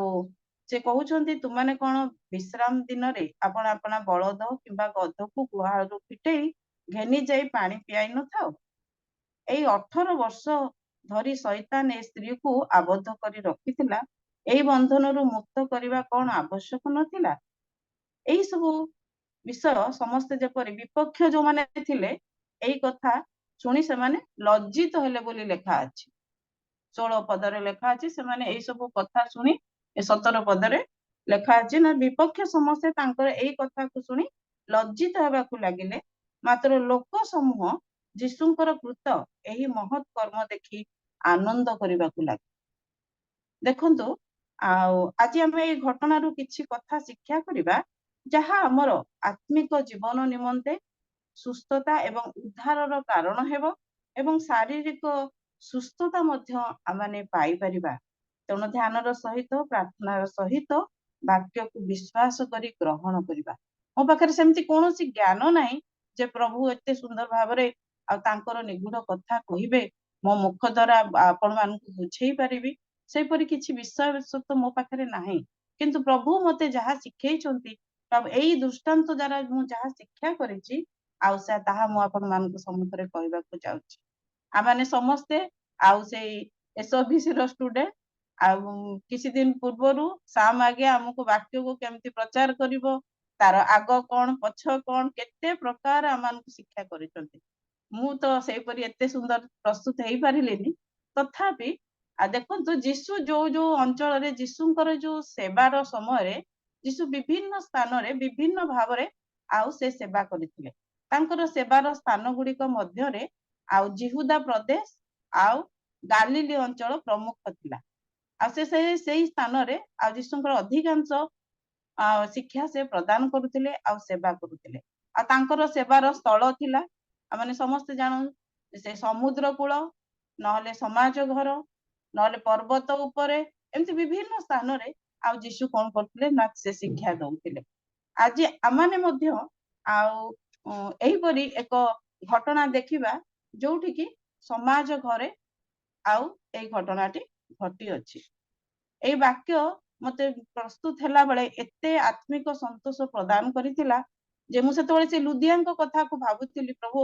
Speaker 4: ସେ କହୁଛନ୍ତି, ତୁମାନେ କ'ଣ ବିଶ୍ରାମ ଦିନରେ ଆପଣା ବଳଦ କିମ୍ବା ଗଧକୁ ଗୁହାଳରୁ ଫିଟେଇ ଘେନି ଯାଇ ପାଣି ପିଆଇ ନଥାଅ? ଏଇ 18 ବର୍ଷ ଧରି ଶୈତାନ ଏ ସ୍ତ୍ରୀକୁ ଆବଦ୍ଧ କରି ରଖିଥିଲା। ଏଇ ବନ୍ଧନରୁ ମୁକ୍ତ କରିବା କ'ଣ ଆବଶ୍ୟକ ନଥିଲା? ଏଇ ସବୁ ବିଷୟ ସମସ୍ତେ ଯେପରି ବିପକ୍ଷ ଯୋଉମାନେ ଥିଲେ, ଏଇ କଥା ଶୁଣି ସେମାନେ ଲଜ୍ଜିତ ହେଲେ ବୋଲି ଲେଖା ଅଛି। 16 ପଦରେ ଲେଖା ଅଛି, ସେମାନେ ଏଇ ସବୁ କଥା ଶୁଣି, 17 ପଦରେ ଲେଖା ଅଛି ନା, ବିପକ୍ଷ ସମସ୍ତେ ତାଙ୍କର ଏଇ କଥାକୁ ଶୁଣି ଲଜ୍ଜିତ ହେବାକୁ ଲାଗିଲେ। ମାତ୍ର ଲୋକ ସମୂହ ଯୀଶୁଙ୍କର କୃତ ଏହି ମହତ୍ କର୍ମ ଦେଖି ଆନନ୍ଦ କରିବାକୁ ଲାଗେ। ଦେଖନ୍ତୁ, ଆଉ ଆଜି ଆମେ ଏଇ ଘଟଣାରୁ କିଛି କଥା ଶିକ୍ଷା କରିବା, ଯାହା ଆମର ଆତ୍ମିକ ଜୀବନ ନିମନ୍ତେ ସୁସ୍ଥତା ଏବଂ ଉଦ୍ଧାରର କାରଣ ହେବ ଏବଂ ଶାରୀରିକ ସୁସ୍ଥତା ମଧ୍ୟ ଆମେ ପାଇପାରିବା। ତେଣୁ ଧ୍ୟାନର ସହିତ, ପ୍ରାର୍ଥନାର ସହିତ ବାକ୍ୟକୁ ବିଶ୍ୱାସ କରି ଗ୍ରହଣ କରିବା। ମୋ ପାଖରେ ସେମିତି କୌଣସି ଜ୍ଞାନ ନାହିଁ ଯେ ପ୍ରଭୁ ଏତେ ସୁନ୍ଦର ଭାବରେ ଆଉ ତାଙ୍କର ନିଗୁଡ କଥା କହିବେ, ମୋ ମୁଖ ଦ୍ୱାରା ଆପଣ ମାନଙ୍କୁ ବୁଝେଇ ପାରିବି, ସେପରି କିଛି ବିଷୟ ବସ୍ତୁ ମୋ ପାଖରେ ନାହିଁ। କିନ୍ତୁ ପ୍ରଭୁ ମତେ ଯାହା ଶିଖେଇଛନ୍ତି, ଏଇ ଦୃଷ୍ଟାନ୍ତ ଦ୍ୱାରା ମୁଁ ଯାହା ଶିକ୍ଷା କରିଛି ଆଉ ତାହା ମୁଁ ଆପଣମାନଙ୍କ ସମ୍ମୁଖରେ କହିବାକୁ ଯାଉଛି। ଆମମାନେ ସମସ୍ତେ ଆଉ ସେଇ SOBC ର ଷ୍ଟୁଡେଣ୍ଟ। ଆଉ କିଛି ଦିନ ପୂର୍ବରୁ ସାମ୍ ଆଜ୍ଞା ଆମକୁ ବାକ୍ୟକୁ କେମିତି ପ୍ରଚାର କରିବ, ତାର ଆଗ କଣ ପଛ କଣ କେତେ ପ୍ରକାର ଆମମାନଙ୍କୁ ଶିକ୍ଷା କରିଛନ୍ତି। ମୁଁ ତ ସେଇପରି ଏତେ ସୁନ୍ଦର ପ୍ରସ୍ତୁତ ହେଇପାରିଲିନି, ତଥାପି ଦେଖନ୍ତୁ ଯୀଶୁ ଯୋଉ ଯୋଉ ଅଞ୍ଚଳରେ ଯୀଶୁଙ୍କର ଯୋଉ ସେବାର ସମୟରେ ଯୀଶୁ ବିଭିନ୍ନ ସ୍ଥାନରେ ବିଭିନ୍ନ ଭାବରେ ଆଉ ସେ ସେବା କରିଥିଲେ। ତାଙ୍କର ସେବାର ସ୍ଥାନ ଗୁଡିକ ମଧ୍ୟରେ ଆଉ ଜିହୁଦା ପ୍ରଦେଶ ଆଉ ଗାଲିଲି ଅଞ୍ଚଳ ପ୍ରମୁଖ ଥିଲା। ଆଉ ସେଇ ସ୍ଥାନରେ ଆଉ ଯୀଶୁଙ୍କର ଅଧିକାଂଶ ଶିକ୍ଷା ସେ ପ୍ରଦାନ କରୁଥିଲେ ଆଉ ସେବା କରୁଥିଲେ। ଆଉ ତାଙ୍କର ସେବାର ସ୍ଥଳ ଥିଲା, ଆମେ ସମସ୍ତେ ଜାଣୁ, ସେ ସମୁଦ୍ର କୂଳ, ନହେଲେ ସମାଜ ଘର, ନହେଲେ ପର୍ବତ ଉପରେ, ଏମିତି ବିଭିନ୍ନ ସ୍ଥାନରେ ଆଉ ଯୀଶୁ କଣ କରୁଥିଲେ ନା ସେ ଶିକ୍ଷା ଦଉଥିଲେ। ଆଜି ଆମମାନେ ମଧ୍ୟ ଆଉ ଏହିପରି ଏକ ଘଟଣା ଦେଖିବା ଯୋଉଠି କି ସମାଜ ଘରେ ଆଉ ଏଇ ଘଟଣାଟି ଘଟି ଅଛି। ଏଇ ବାକ୍ୟ ମତେ ପ୍ରସ୍ତୁତ ହେଲା ବେଳେ ଏତେ ଆତ୍ମିକ ସନ୍ତୋଷ ପ୍ରଦାନ କରିଥିଲା ଯେ ମୁଁ ସେତେବେଳେ ସେ ଲୁଦିଆଙ୍କ କଥାକୁ ଭାବୁଥିଲି। ପ୍ରଭୁ,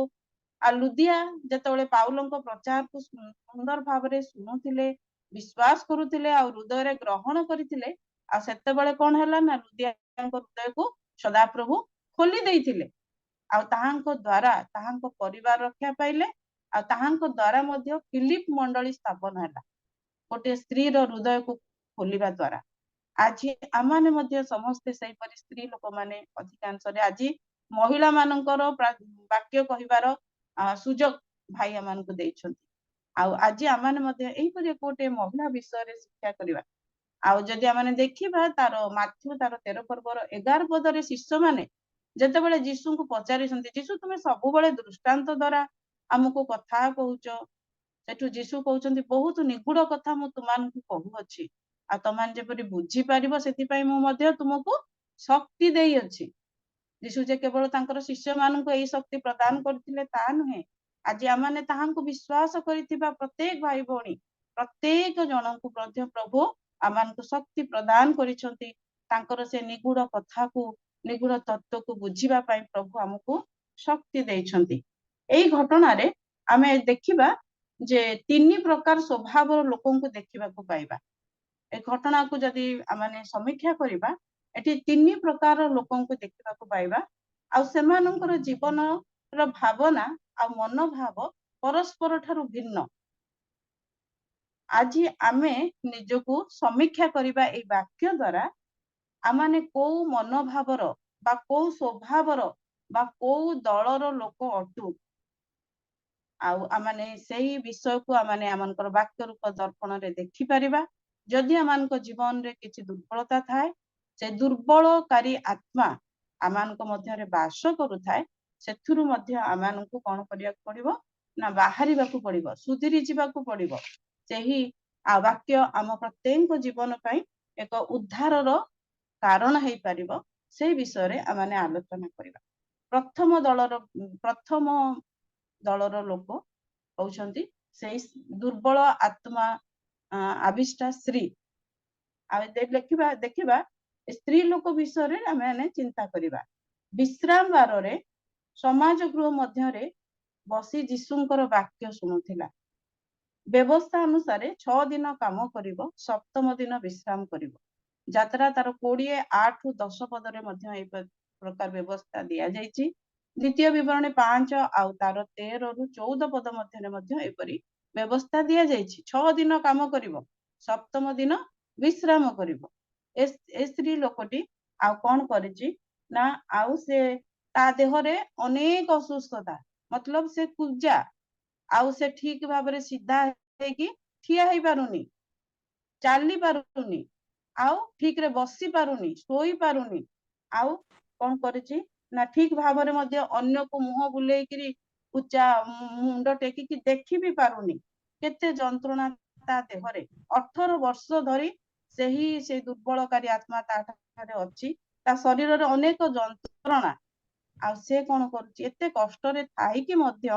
Speaker 4: ଆଉ ଲୁଦିଆ ଯେତେବେଳେ ପାଉଲଙ୍କ ପ୍ରଚାରକୁ ସୁନ୍ଦର ଭାବରେ ଶୁଣୁଥିଲେ, ବିଶ୍ୱାସ କରୁଥିଲେ ଆଉ ହୃଦୟରେ ଗ୍ରହଣ କରିଥିଲେ, ଆଉ ସେତେବେଳେ କଣ ହେଲା ନା ଲୁଦିଆଙ୍କ ହୃଦୟକୁ ସଦାପ୍ରଭୁ ଖୋଲି ଦେଇଥିଲେ। ଆଉ ତାହାଙ୍କ ଦ୍ୱାରା ତାହାଙ୍କ ପରିବାର ରକ୍ଷା ପାଇଲେ, ଆଉ ତାହାଙ୍କ ଦ୍ୱାରା ମଧ୍ୟ ଫିଲିପ ମଣ୍ଡଳୀ ସ୍ଥାପନ ହେଲା, ଗୋଟିଏ ସ୍ତ୍ରୀର ହୃଦୟକୁ ଖୋଲିବା ଦ୍ୱାରା। ଆଜି ଆମମାନେ ମଧ୍ୟ ସମସ୍ତେ ସେଇପରି ସ୍ତ୍ରୀ ଲୋକମାନେ ଅଧିକାଂଶରେ ଆଜି ମହିଳା ମାନଙ୍କର ବାକ୍ୟ କହିବାର ସୁଯୋଗ ଭାଇ ମାନଙ୍କୁ ଦେଇଛନ୍ତି। ଆଉ ଆଜି ଆମମାନେ ମଧ୍ୟ ଏହିପରି ଗୋଟେ ମହିଳା ବିଷୟରେ ଶିକ୍ଷା କରିବା। ଆଉ ଯଦି ଆମେ ଦେଖିବା ତାର ମାଥ୍ୟୁ ତାର 13 ପର୍ବର 11 ପଦରେ ଶିଷ୍ୟମାନେ ଯେତେବେଳେ ଯୀଶୁଙ୍କୁ ପଚାରିଛନ୍ତି, ଯୀଶୁ ତୁମେ ସବୁବେଳେ ଦୃଷ୍ଟାନ୍ତ ଦ୍ୱାରା ଆମକୁ କଥା କହୁଛ, ସେଠୁ ଯୀଶୁ କହୁଛନ୍ତି ବହୁତ ନିଗୁଡ କଥା ମୁଁ ତୁମମାନଙ୍କୁ କହୁଅଛି, ଆଉ ତମାନେ ଯେପରି ବୁଝିପାରିବ ସେଥିପାଇଁ ମୁଁ ମଧ୍ୟ ତୁମକୁ ଶକ୍ତି ଦେଇଅଛି। ଯୀଶୁ ଯେ କେବଳ ତାଙ୍କର ଶିଷ୍ୟମାନଙ୍କୁ ଏଇ ଶକ୍ତି ପ୍ରଦାନ କରିଥିଲେ ତା ନୁହେଁ, ଆଜି ଆମମାନେ ତାହାଙ୍କୁ ବିଶ୍ୱାସ କରିଥିବା ପ୍ରତ୍ୟେକ ଭାଇ ଭଉଣୀ ପ୍ରତ୍ୟେକ ଜଣଙ୍କୁ ମଧ୍ୟ ପ୍ରଭୁ ଆମମାନଙ୍କୁ ଶକ୍ତି ପ୍ରଦାନ କରିଛନ୍ତି। ତାଙ୍କର ସେ ନିଗୁଡ କଥାକୁ, ନିଗୁଡ ତତ୍ତ୍ୱକୁ ବୁଝିବା ପାଇଁ ପ୍ରଭୁ ଆମକୁ ଶକ୍ତି ଦେଇଛନ୍ତି। ଏଇ ଘଟଣାରେ ଆମେ ଦେଖିବା ଯେ 3 ପ୍ରକାର ସ୍ୱଭାବର ଲୋକଙ୍କୁ ଦେଖିବାକୁ ପାଇବା। ଏ ଘଟଣାକୁ ଯଦି ଆମେ ସମୀକ୍ଷା କରିବା, ଏଠି 3 ପ୍ରକାର ଲୋକଙ୍କୁ ଦେଖିବାକୁ ପାଇବା, ଆଉ ସେମାନଙ୍କର ଜୀବନର ଭାବନା ଆଉ ମନୋଭାବ ପରସ୍ପର ଠାରୁ ଭିନ୍ନ। ଆଜି ଆମେ ନିଜକୁ ସମୀକ୍ଷା କରିବା ଏଇ ବାକ୍ୟ ଦ୍ୱାରା ଆମମାନେ କୋଉ ମନୋଭାବର ବା କୋଉ ସ୍ୱଭାବର ବା କୋଉ ଦଳର ଲୋକ ଅଟୁ, ଆଉ ଆମମାନେ ସେଇ ବିଷୟକୁ ଆମମାନେ ଆମଙ୍କର ବାକ୍ୟ ରୂପ ଦର୍ପଣରେ ଦେଖିପାରିବା। ଯଦି ଆମମାନଙ୍କ ଜୀବନରେ କିଛି ଦୁର୍ବଳତା ଥାଏ, ସେ ଦୁର୍ବଳକାରୀ ଆତ୍ମା ଆମମାନଙ୍କ ମଧ୍ୟରେ ବାସ କରୁଥାଏ, ସେଥିରୁ ମଧ୍ୟ ଆମମାନଙ୍କୁ କଣ କରିବାକୁ ପଡିବ ନା ବାହାରିବାକୁ ପଡିବ, ସୁଧୁରି ଯିବାକୁ ପଡିବ। ସେହି ବାକ୍ୟ ଆମ ପ୍ରତ୍ୟେକ ଜୀବନ ପାଇଁ ଏକ ଉଦ୍ଧାରର କାରଣ ହେଇପାରିବ। ସେଇ ବିଷୟରେ ଆମେ ଆଲୋଚନା କରିବା। ପ୍ରଥମ ଦଳର ଲୋକ ହଉଛନ୍ତି ସେଇ ଦୁର୍ବଳ ଆତ୍ମା ଆବିଷ୍ଟା ସ୍ତ୍ରୀ। ଆମେ ଦେଖିବା ସ୍ତ୍ରୀ ଲୋକ ବିଷୟରେ ଆମେ ଚିନ୍ତା କରିବା। ବିଶ୍ରାମ ବାରରେ ସମାଜ ଗୃହ ମଧ୍ୟରେ ବସି ଯୀଶୁଙ୍କର ବାକ୍ୟ ଶୁଣୁଥିଲା। ବ୍ୟବସ୍ଥା ଅନୁସାରେ 6 ଦିନ କାମ କରିବ, 7ମ ଦିନ ବିଶ୍ରାମ କରିବ। ଯାତ୍ରା ତାର 20:8-10 ପଦରେ ମଧ୍ୟ ଏହି ପ୍ରକାର ବ୍ୟବସ୍ଥା ଦିଆଯାଇଛି। ଦ୍ୱିତୀୟ ବିବରଣୀ 5 ଆଉ ତାର 13-14 ପଦ ମଧ୍ୟରେ ମଧ୍ୟ ଏପରି ବ୍ୟବସ୍ଥା ଦିଆଯାଇଛି। 6 ଦିନ କାମ କରିବ, 7ମ ଦିନ ବିଶ୍ରାମ କରିବ। ଏ ସ୍ତ୍ରୀ ଲୋକଟି ଆଉ କଣ କରିଛି ନା ଆଉ ସେ ତା ଦେହରେ ଅନେକ ଅସୁସ୍ଥତା, ମତଲବ ସେ କୁଜା, ଆଉ ସେ ଠିକ ଭାବରେ ସିଧା ହେଇକି ଠିଆ ହେଇ ପାରୁନି, ଚାଲି ପାରୁନି, ଆଉ ଠିକରେ ବସି ପାରୁନି, ଶୋଇ ପାରୁନି। ଆଉ କଣ କରିଛି ନା ଠିକ ଭାବରେ ମଧ୍ୟ ଅନ୍ୟକୁ ମୁହଁ ବୁଲେଇକିରି ଉଚ୍ଚା ମୁଣ୍ଡ ଟେକିକି ଦେଖି ବି ପାରୁନି। କେତେ ଯନ୍ତ୍ରଣା ତା ଦେହରେ। 18 ବର୍ଷ ଧରି ସେ ଦୁର୍ବଳକାରୀ ଆତ୍ମା ତା ଠାରେ ଅଛି। ତା ଶରୀରରେ ଅନେକ ଯନ୍ତ୍ରଣା। ଆଉ ସେ କଣ କରୁଛି, ଏତେ କଷ୍ଟରେ ଥାଇକି ମଧ୍ୟ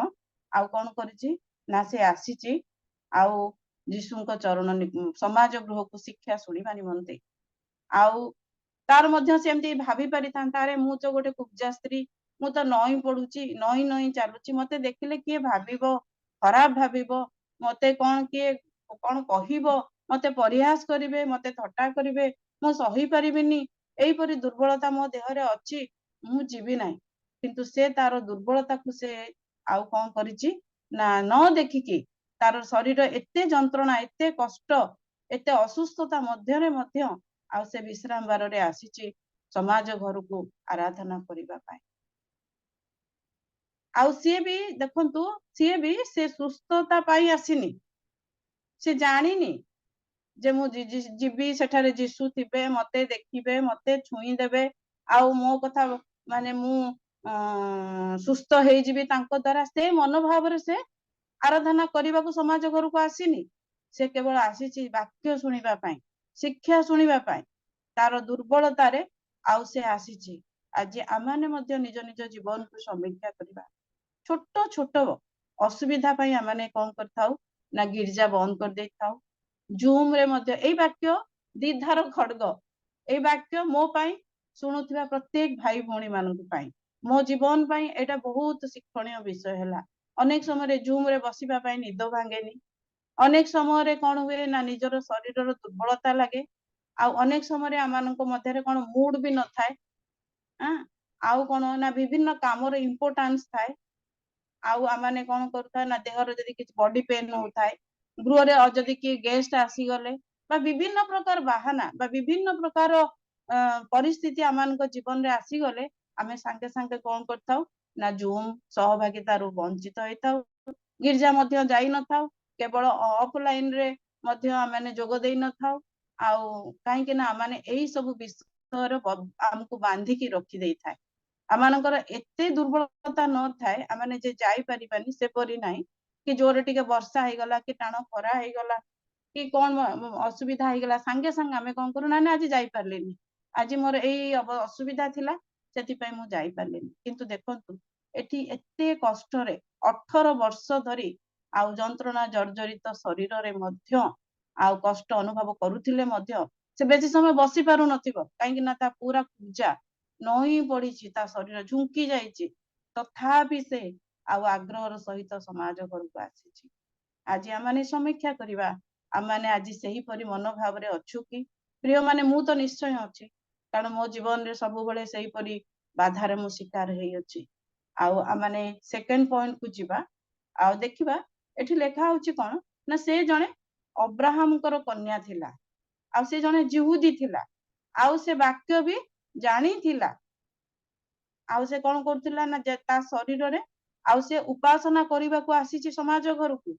Speaker 4: ଆଉ କଣ କରିଛି ନା ସେ ଆସିଛି ଆଉ ଯୀଶୁଙ୍କ ଚରଣ ସମାଜ ଗୃହକୁ ଶିକ୍ଷା ଶୁଣିବା ନିମନ୍ତେ। ଆଉ तार मध्य सेमती भाभी परिथांता अरे मु तो गोटे कुब्जा स्त्री मु तो नई पड़ुची नई नई चलुची मते देखिले किए भाबिबो खराब भाबिबो मते कौन किए कौन कहिबो मते परिहास करिवे मते थट्टा करिवे मु सही परिबिनी एहीपरि दुर्बलता मो देहरे अछि मु जीवी नाही किंतु से तार दुर्बलता को से आउ कौन करिची ना न देखिकी तार शरीर एते जंत्रणा एते कष्ट एते असुस्थता मध्यरे मध्य आउ से विश्राम बार रे आसीची समाज घर को आराधना करिबा पाई आउ सी भी देखंतु सी भी से सुस्थता पाई आसीनी से जानिनी जे मु जीवी सेठारे जीसु थिबे मते देखिबे मते छुई देबे आउ मो कथा माने मु सुस्थ हेई जीवी तांको द्वारा से मनोभाव रे से आराधना करने को समाज घर को आसीनी से केवल आसी वाक्य शुणा शिक्षा शुणा तार दुर्बलता रे आउ से आसी आज आम मैंने निज निज जीवन को समीक्षा करवा छोट छोट असुविधा आम कौन कर ना गिरजा बंद कर दे था जूम रे मध्य ए वाक्य दीधार खड़ग ए वाक्य मो पाई शुणुवा प्रत्येक भाई भौणी मान मो जीवन पाई एटा बहुत शिक्षणीय विषय है अनेक समय जूम रे बसिबा पाई निद भांगेनी अनेक समय कौन हुए ना निजर शरीर दुर्बलता लगे आउ अनेक समय आम मध्य कौन मूड भी न थाए आउ कौन ना विभिन्न काम इम्पोर्टान्स थाए आउ आम कौन करूँ ना देहर जदि किसी बॉडी पेन होता है गृह रे जदि किए गेस्ट आसीगले विभिन्न प्रकार बाहाना विभिन्न प्रकार परिस्थिति आम जीवन रे आसीगले आमे सांगे सांगे कौन करथाउ ना जूम सहभागिता रु वंचित होता गिरजा मध्य जाई न थाउ केवल ऑफलाइन रे मध्य आमे जोग देई न थाउ आउ काहे कि ना माने एही सब विषय हमको बांधिकी रखी देई थाए आमानकर एते दुर्बलता न थाए आमाने जे जाई परिबानी से परि नाही कि जोर टिके वर्षा हे गला कि टाण खरा हे गला कि कौन असुविधा हे गला सांगे सांगे आमे कौन करू ना आज जाई पारलेनी आज मोर एई असुविधा थिला सेति पई मु जाई पारलेनी किंतु देखंतु एठी एते कष्ट रे 18 वर्ष धरी आउ जंत्रणा जर्जरित शरीर रे मध्य आउ कष्ट अनुभव करुथिले मध्य से बेसी समय बसी पारु नथिबो काहे कि ना ता पूरा पूजा नई पड़ी ता शरीर झुंकी जाइए तथापि से आउ आग्रह सहित समाज घर को आसी आज आम समीक्षा करवा आम आज से परी मनोभाव रे अच्छु कि प्रिय माने मु तो निश्चय अच्छी कारण मो जीवन रे सब बेले से परी बाधार मु शिकार है अच्छी आउ आमने सेकेंड पॉइंट को जीवा आउ देखिबा एठी लेखा होची कोन ना से जणे अब्राहम कर कन्या थिला आउ से जणे जिहुदी थिला आउ से वाक्य भी जानी थिला आउ से कौन करथिला ना ता शरीर रे आउ से उपासना करबा को आसीची समाज घर को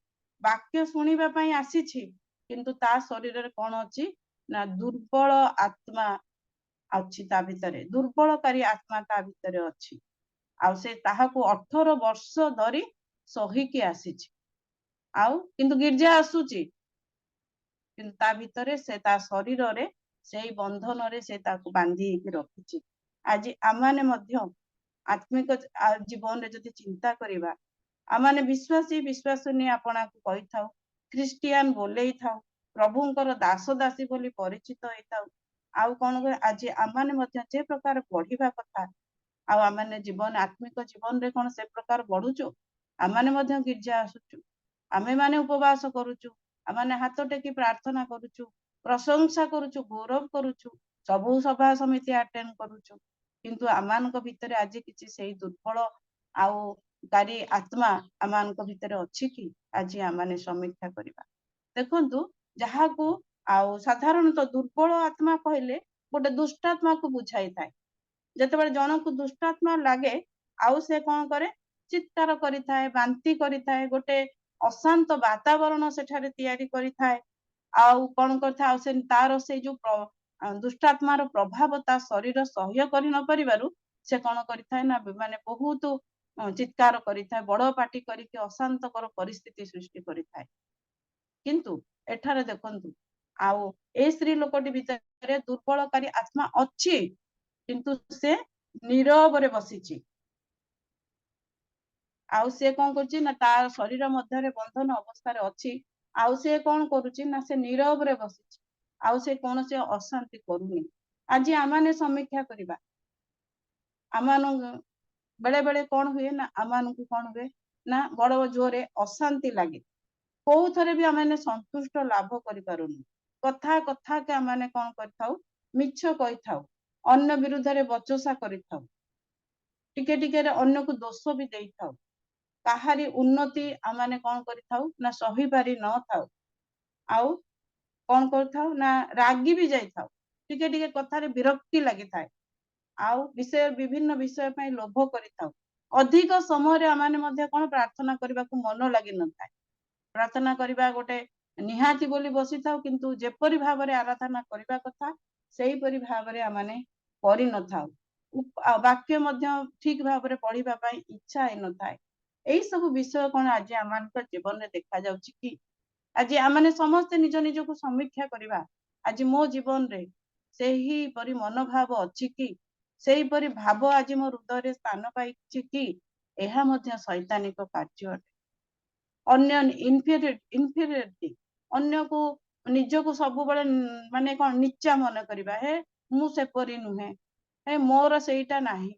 Speaker 4: वाक्य सुनिबा पई आसीची किंतु ता शरीर रे कौन अछि ना दुर्बल आत्मा अछि ता भितरे दुर्बलकारी आत्मा ता भितरे अछि आउ से ताहा को 18 वर्ष धरी सही के आसीची आउ किंतु गिरजा आसुची किंतु ता भितरे से ता शरीर रे सेही बंधन रे से ताको बांधी के रखिची आज आमाने मध्य आत्मिक जीवन रे जति चिंता करिबा आमाने विश्वासी विश्वासनी आपना को कहि थाउ क्रिस्टियन बोलेई थाउ प्रभुंकर दास दासी बोली परिचित होई थाउ आउ कोन आज आमाने मध्य जे प्रकार पढ़िबा कथा आउ आमाने जीवन आत्मिक जीवन रे कोन से प्रकार बढ़ुचो आमाने मध्य गिरजा आसुचु आमे माने उपवास करूचु आमाने हाथ टेकी प्रार्थना करूचु प्रशंसा करूचु गौरव करूचु सबु सभा समिति अटेंड करूचु किंतु आमानक भितरे आज किछि सेही दुर्बल आउ कारी आत्मा आमानक भितरे अछि कि आज आमाने समीक्षा करिबा देखंतु जहा को आउ साधारणतः दुर्बल आत्मा कहले गोटे दुष्टात्मा को बुझाई थाए जतबे जन को दुष्टात्मा लागे आउ से कौन करे चित्कार करि थाए बांती करि थाए गोटे अशांत वातावरण सेठारे तैयारी करि थाए आउ कौन करथा आउ से तार से जो दुष्टात्मार प्रभाव ता शरीर सह्य करि न परिबारु से कौन करिथाए ना माने बहुत चित्कार करिथाए बड़ पार्टी करिके अशांतकर परिस्थिति सृष्टि करिथाए किंतु एठारे देखंतु आउ ए स्त्री लोकटी भितरे दुर्बलकारी आत्मा अछि किंतु से नीरव रे बसिची आउ से कौन करछि ना तार शरीर मध्य बंधन अवस्था रे अछि आउ से कौन करुछि ना से नीरव रे बसिछि आउ से कौन से अशांति करूनी आज आमाने समीक्षा करिबा आमान बेले बेले कौन हुए ना आमान को कौन हुए ना बड़ जोरे अशांति लगे कोउ थरे भी आमाने संतुष्ट लाभ करि पारुनी कथा कथा के आमाने कौन करथाउ मिछ कहिथाउ अन्य विरुद्ध रे बचसा करिथाउ टिके टिके रे अन्य को दोष भी देइथाउ काहारी उन्नति आमाने कौन करिथाउ ना सही पारि न थाउ आउ कौन करथाउ ना रागी भी जाइथाउ टिके टिके कथा रे विरक्ति लागि थाए आउ विषय विभिन्न विषय पय लोभ करिथाउ अधिक समय रे आमाने मध्ये कोन प्रार्थना करबा को मन लागि न थाए प्रार्थना करबा गोटे निहाती बोली बसी थाउ किंतु जेपरि भाव रे आराधना करबा कथा सेही परि भाव रे आमाने करि न थाउ वाक्य मध्ये ठीक भाव रे पढिबा पय इच्छा हि न थाए एई सब विषय कोन आज आमानक जीवन रे देखा जाउची कि आज आमाने समस्त निज निज को समीक्षा करबा आज मो जीवन रे सेही परि मनोभाव अछि कि सेही परि भाव आज मो हृदय रे स्थान पाइछि कि एहा मध्ये शैतानिक कार्य अटे अन्य इन्फीरियरिटी अन्य को निज को सब बळे माने कोन नीचा मन करबा हे मु से परि नुहे हे मोर सेईटा नाही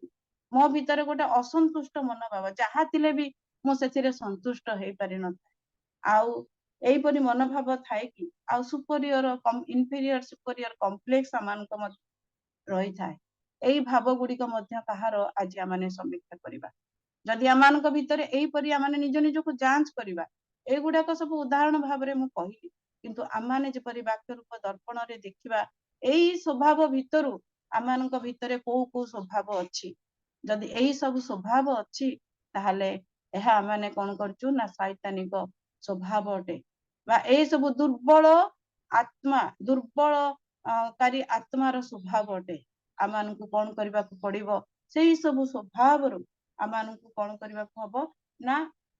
Speaker 4: मो भीतर गोटे असंतुष्ट मनोभाव जहा थिले भी मो सेथिरे संतुष्ट हेई पारि न आउ एई परि मनोभाव थाए कि आउ सुपीरियर इन्फीरियर सुपीरियर कॉम्प्लेक्स आमान को रही थाए एई भाव गुडी को मध्ये कहारो आज आमाने समीक्षा करबा जदि आमान को भीतर एई परि आमाने निज निज को जांच करबा ए गुडा को सब उदाहरण भाव रे मु कहिली किंतु आमाने जे परि वाक्य रूप दर्पण रे देखिबा एई स्वभाव भीतरु आमान को भीतर को स्वभाव अछि जदि एई सब स्वभाव अछि ताहाले एहा आमाने कोन करचु ना शैतानिक स्वभाव अटे बा एई सब दुर्बल आत्मा दुर्बल कारी आत्मार स्वभाव अटे आमान को कोन करबा को पड़िबो सेही सब स्वभाव रु आमान को कोन करबा को हबो ना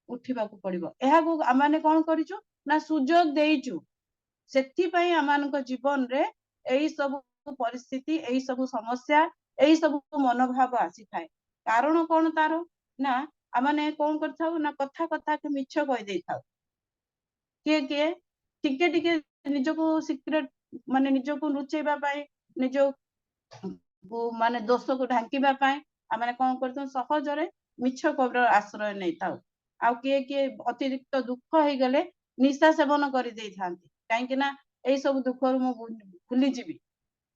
Speaker 4: उठिबा को पड़िबो एहा को आमाने कोन करिचु ना सुजोग देइचु सेथि पई आमान को जीवन रे एई सब परिस्थिति एई सब समस्या एई सब मनोभाव आसी थाए कारण कोन तारो ना आमाने कोन करथाउ ना कथा कथा के मिछ कहि देइथाउ के टिके टिके निज को सीक्रेट माने निज को लुचेबा पाए निज को माने दोष को ढांकीबा पाए आमाने कोन करथाउ सहज रे मिछ कबर आश्रय नै थाउ आउ के अतिरिक्त दुख हे गले निशा सेवन करि देइ थांती काहे कि ना एई सब दुख रु मु भूली जीवी